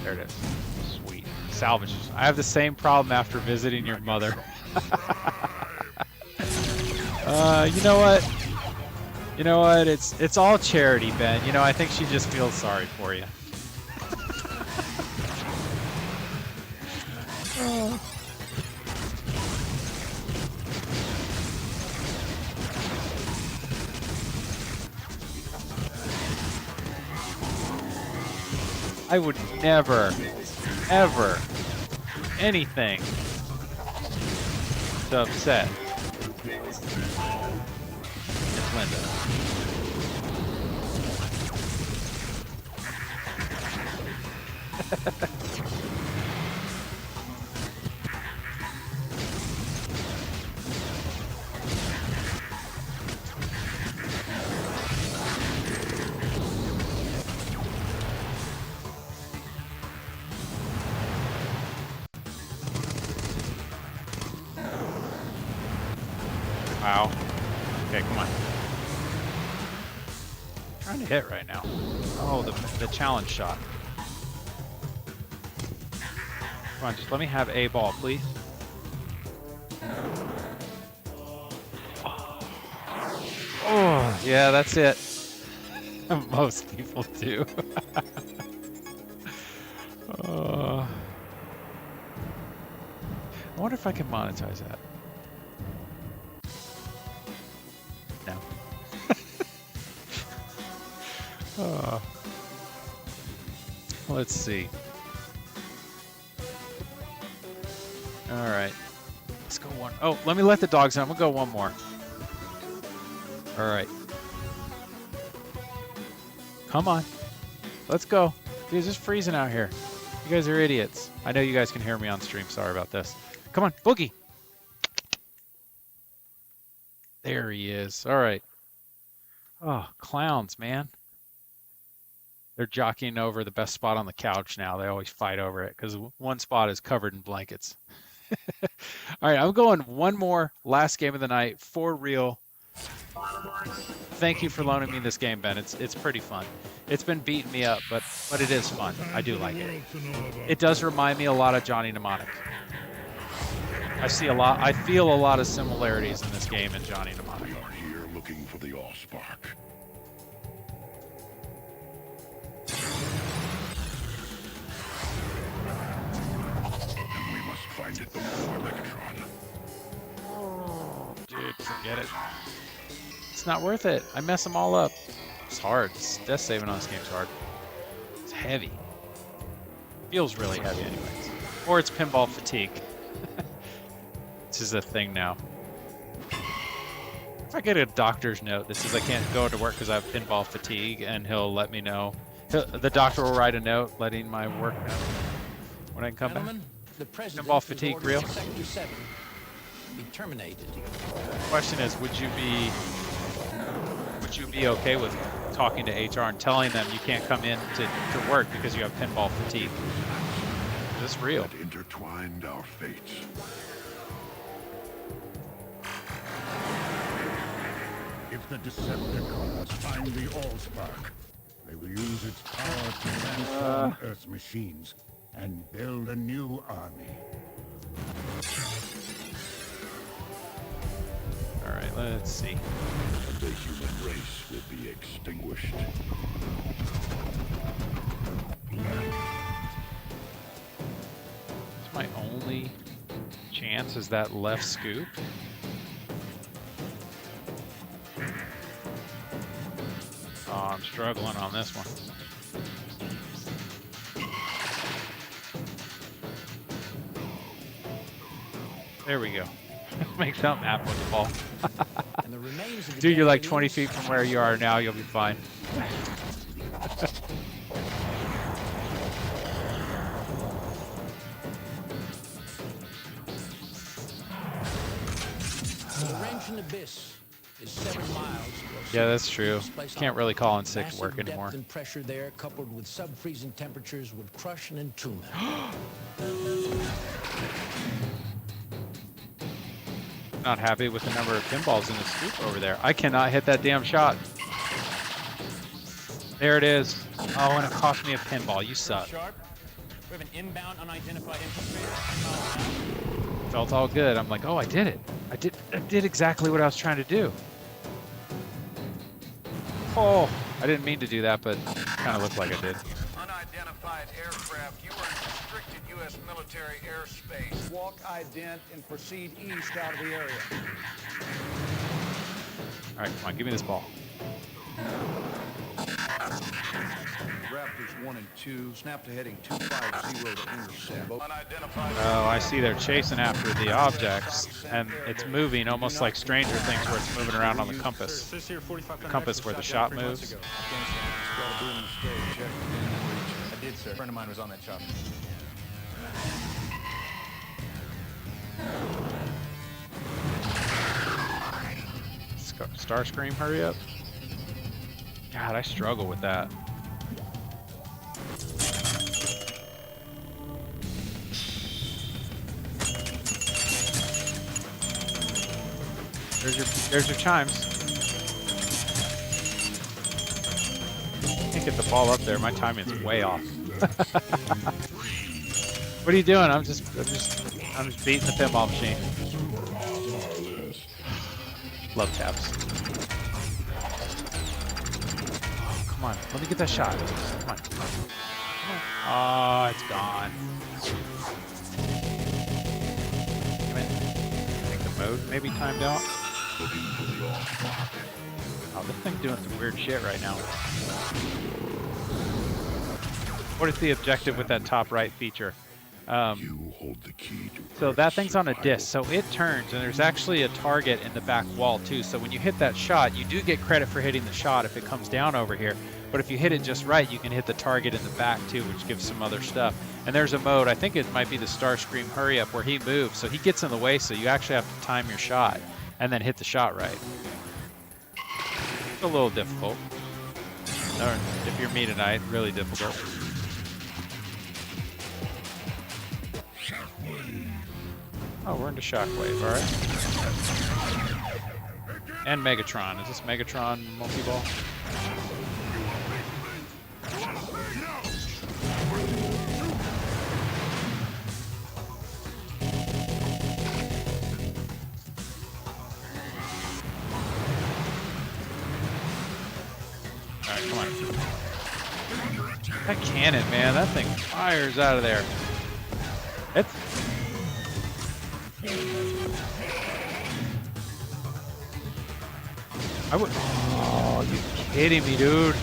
[SPEAKER 1] There it is. Sweet. Salvage. I have the same problem after visiting your mother. You know what? You know what? It's all charity, Ben. You know, I think she just feels sorry for you. I would never, ever, anything to upset Miss Linda. Wow. Okay, come on. I'm trying to hit right now. Oh, the challenge shot. Come on, just let me have a ball, please. Oh, yeah, that's it. Most people do. I wonder if I can monetize that. No. Let's see. All right. Let's go one. Oh, let me let the dogs in. I'm going to go one more. All right. Come on. Let's go. Dude, it's just freezing out here. You guys are idiots. I know you guys can hear me on stream. Sorry about this. Come on, Boogie. There he is. All right. Oh, clowns, man. They're jockeying over the best spot on the couch now. They always fight over it because one spot is covered in blankets. All right, I'm going one more last game of the night for real. Thank you for loaning me this game, Ben. It's pretty fun. It's been beating me up, but it is fun. I do like it. It does remind me a lot of Johnny Mnemonic. I feel a lot of similarities in this game and Johnny Mnemonic.
[SPEAKER 2] We are here looking for the Allspark. And we must find it before Megatron.
[SPEAKER 1] Dude, forget it. It's not worth it. I mess them all up. It's hard. Death saving on this game's hard. It's heavy. Feels really heavy anyways. Or it's pinball fatigue. This is a thing now. If I get a doctor's note that says I can't go to work because I have pinball fatigue, and he'll let me know. The doctor will write a note letting my work know when I can come back.
[SPEAKER 6] The president
[SPEAKER 1] Pinball fatigue
[SPEAKER 6] has
[SPEAKER 1] real?
[SPEAKER 6] ordered Sector 7 be terminated.
[SPEAKER 1] The question is, would you be okay with talking to HR and telling them you can't come in to work because you have pinball fatigue? Is this real?
[SPEAKER 2] That intertwined our fates.
[SPEAKER 4] If the Decepticons find the Allspark, they will use its power to transform Earth's machines and build a new army.
[SPEAKER 1] All right, let's see.
[SPEAKER 2] And the human race will be extinguished.
[SPEAKER 1] It's my only chance is that left scoop. Oh, I'm struggling on this one. There we go. Make something happen with the ball.
[SPEAKER 6] And the remains of the
[SPEAKER 1] Dude, you're like 20
[SPEAKER 6] Japanese-
[SPEAKER 1] feet from where you are now. You'll be fine.
[SPEAKER 6] The Wrench Abyss is 7 miles
[SPEAKER 1] Yeah, that's true.
[SPEAKER 6] This place
[SPEAKER 1] Can't really call in sick
[SPEAKER 6] massive
[SPEAKER 1] work
[SPEAKER 6] depth
[SPEAKER 1] anymore.
[SPEAKER 6] and pressure there, coupled with sub-freezing temperatures, would crush and entomb him.
[SPEAKER 1] Not happy with the number of pinballs in the scoop over there. I cannot hit that damn shot. There it is. Oh, and it cost me a pinball. You suck.
[SPEAKER 5] Sharp. We have an inbound unidentified infiltrator.
[SPEAKER 1] Felt all good. I'm like, oh, I did it. I did exactly what I was trying to do. Oh, I didn't mean to do that, but kind of looked like I did.
[SPEAKER 6] Unidentified aircraft, you are in restricted U.S. military airspace. Walk, ident, and proceed east out of the area.
[SPEAKER 1] All right, come on, give me this ball.
[SPEAKER 6] Raptors 1 and 2, snap to heading 250 to intercept. Unidentified.
[SPEAKER 1] Oh, I see they're chasing after the objects, and it's moving almost like Stranger Things where it's moving around on the compass. The compass where the shot moves.
[SPEAKER 5] I did, sir. A friend of mine was on that chopper.
[SPEAKER 1] Starscream, hurry up. God, I struggle with that. There's your chimes. Can't get the ball up there. My timing's way off. What are you doing? I'm just beating the pinball machine. Love taps. Oh, come on, let me get that shot. Come on. Oh, it's gone. Damn it. I think the mode maybe timed out. Oh, this thing's doing some weird shit right now. What is the objective with that top right feature?
[SPEAKER 2] You hold the key to
[SPEAKER 1] So that thing's on a disc, so it turns, and there's actually a target in the back wall too. So when you hit that shot, you do get credit for hitting the shot if it comes down over here. But if you hit it just right, you can hit the target in the back too, which gives some other stuff. And there's a mode, I think it might be the Starscream Hurry Up, where he moves, so he gets in the way, so you actually have to time your shot and then hit the shot right. It's a little difficult. Or if you're me tonight, really difficult. Oh, we're into Shockwave, alright. And Megatron. Is this Megatron multi-ball? Alright, come on. That cannon, man, that thing fires out of there. It's... I would... Oh, you kidding me, dude?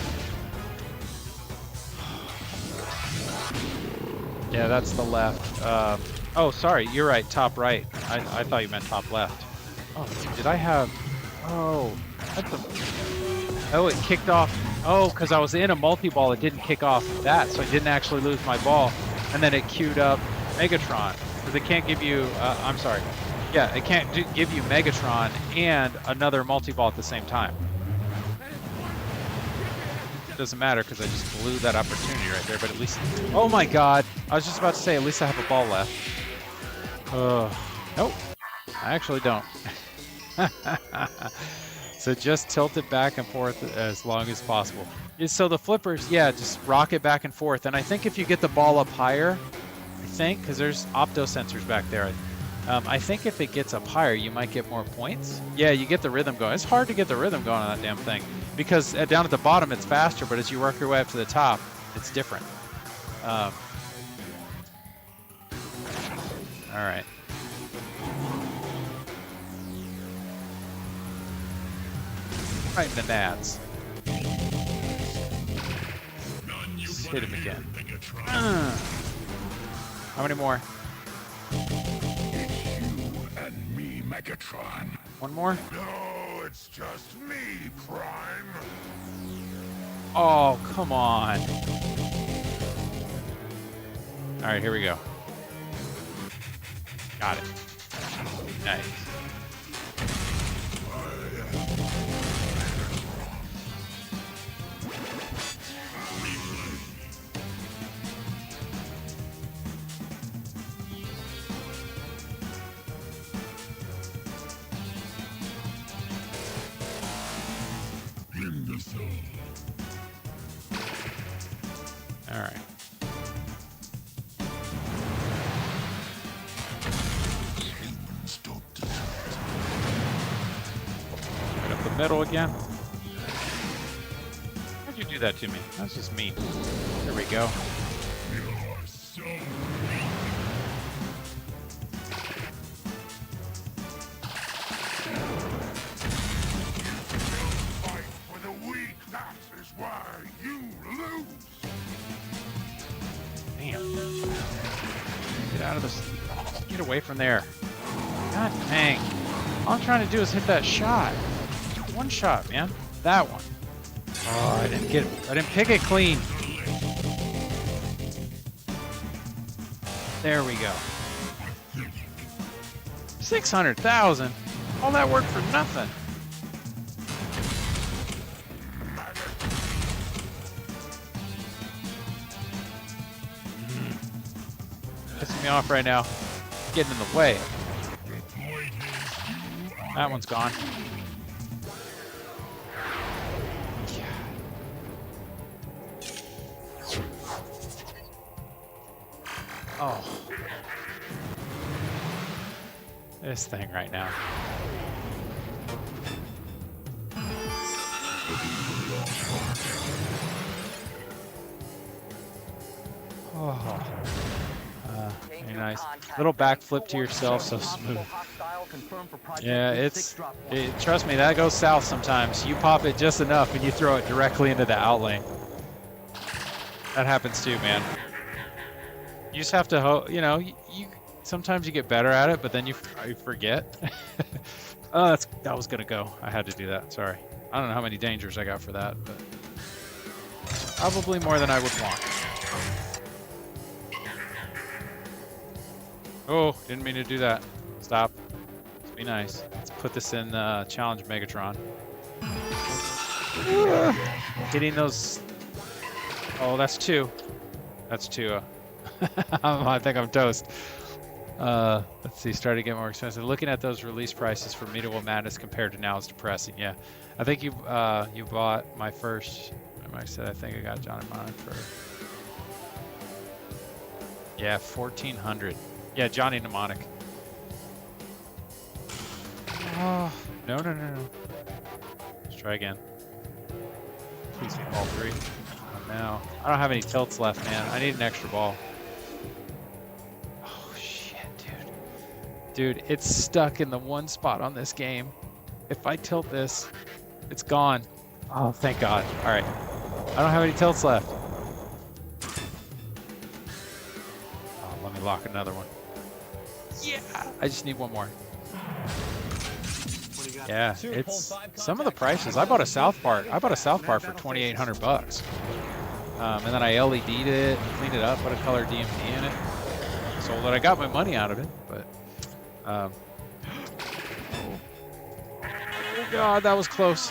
[SPEAKER 1] Yeah, that's the left. Oh, sorry, you're right, top right. I thought you meant top left. Oh, did I have... Oh, that's a... Oh, it kicked off... Oh, because I was in a multi-ball, it didn't kick off that, so I didn't actually lose my ball. And then it queued up Megatron. Because it can't give you... I'm sorry. Yeah, it can't give you Megatron and another multi-ball at the same time. Doesn't matter because I just blew that opportunity right there, but at least... Oh my god! I was just about to say, at least I have a ball left. Nope. I actually don't. So just tilt it back and forth as long as possible. So the flippers, yeah, just rock it back and forth. And I think if you get the ball up higher, because there's opto sensors back there, I think if it gets up higher, you might get more points. Yeah, you get the rhythm going. It's hard to get the rhythm going on that damn thing. Because down at the bottom, it's faster, but as you work your way up to the top, it's different. All right. Right in the nads. Just hit him again. How many more?
[SPEAKER 2] and me, Megatron.
[SPEAKER 1] One more?
[SPEAKER 2] No, it's just me, Prime.
[SPEAKER 1] Oh, come on. All right, here we go. Got it. Nice.
[SPEAKER 7] zone.
[SPEAKER 1] All right.
[SPEAKER 2] Humans don't deserve
[SPEAKER 1] Right up the middle again. How'd you do that to me? That's just mean. There we go.
[SPEAKER 7] You're so weak.
[SPEAKER 2] Fight for the weak. That is why you lose.
[SPEAKER 1] Damn. Get out of this. Get away from there. God dang. All I'm trying to do is hit that shot. One shot, man. That one. Oh, I didn't pick it clean. There we go. 600,000. All that work for nothing. Pissing me off right now. Getting in the way. That one's gone. Oh. This thing right now. Oh. Very nice. Little backflip to yourself, so smooth. Yeah, trust me, that goes south sometimes. You pop it just enough and you throw it directly into the outlane. That happens too, man. You just have to, sometimes you get better at it, but then you forget. Oh, that was gonna go. I had to do that. Sorry. I don't know how many dangers I got for that, but probably more than I would want. Oh, didn't mean to do that. Stop. Let's be nice. Let's put this in Challenge Megatron. Hitting those. Oh, that's two. That's two. I think I'm toast. Let's see, starting to get more expensive. Looking at those release prices for Medieval Madness compared to now is depressing. Yeah, I think you bought my first. I said I think I got Johnny Mnemonic for. Yeah, 1,400. Yeah, Johnny Mnemonic. Oh, no. Let's try again. Please be ball 3. Oh, no. I don't have any tilts left, man. I need an extra ball. Oh, shit, dude. Dude, it's stuck in the one spot on this game. If I tilt this, it's gone. Oh, thank God. All right. I don't have any tilts left. Oh, let me lock another one. Yeah, I just need one more. Yeah, it's some of the prices. I bought a South Park. I bought a South Park for $2,800. And then I LED'd it, cleaned it up, put a color DMP in it, sold it. I got my money out of it, but oh God, that was close.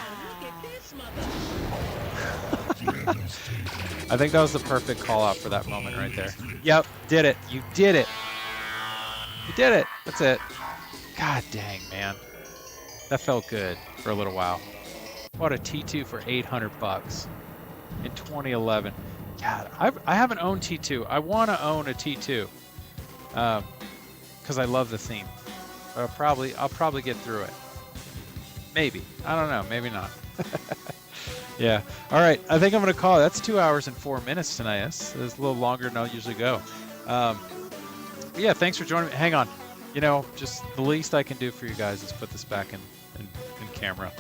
[SPEAKER 1] I think that was the perfect call out for that moment right there. Yep, did it. You did it. You did it. That's it. God dang, man. That felt good for a little while. Bought a T2 for $800 in 2011. God, I haven't owned T2. I want to own a T2 because I love the theme. But I'll probably get through it. Maybe. I don't know. Maybe not. Yeah. All right. I think I'm going to call it. That's 2 hours and 4 minutes tonight. It's a little longer than I'll usually go. Yeah, thanks for joining me. Hang on. Just the least I can do for you guys is put this back in camera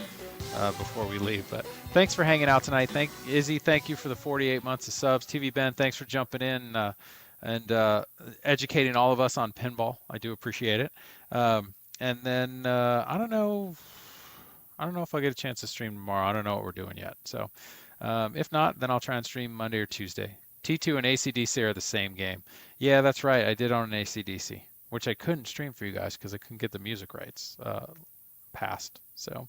[SPEAKER 1] before we leave. But thanks for hanging out tonight. Izzy, thank you for the 48 months of subs. TV Ben, thanks for jumping in and educating all of us on pinball. I do appreciate it. And then I don't know if I'll get a chance to stream tomorrow. I don't know what we're doing yet. So if not, then I'll try and stream Monday or Tuesday. T2 and AC/DC are the same game. Yeah, that's right. I did own an AC/DC, which I couldn't stream for you guys because I couldn't get the music rights passed. So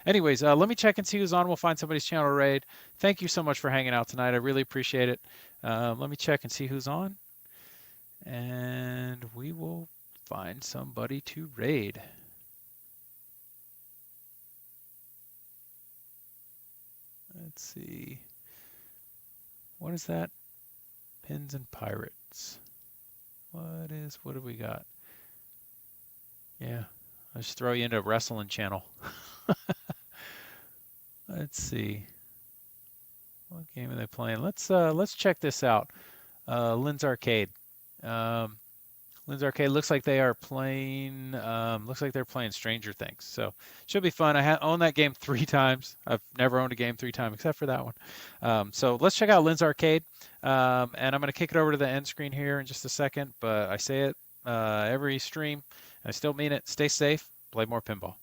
[SPEAKER 1] anyways, let me check and see who's on. We'll find somebody's channel to raid. Thank you so much for hanging out tonight. I really appreciate it. Let me check and see who's on. And we will find somebody to raid. Let's see. What is that? Pins and Pirates. What have we got? Yeah, I'll just throw you into a wrestling channel. Let's see. What game are they playing? Let's check this out. Lynn's Arcade. Lynn's Arcade looks like they are playing. Looks like they're playing Stranger Things. So should be fun. I owned that game 3 times. I've never owned a game 3 times except for that one. So let's check out Lynn's Arcade. And I'm going to kick it over to the end screen here in just a second. But I say it every stream. I still mean it. Stay safe. Play more pinball.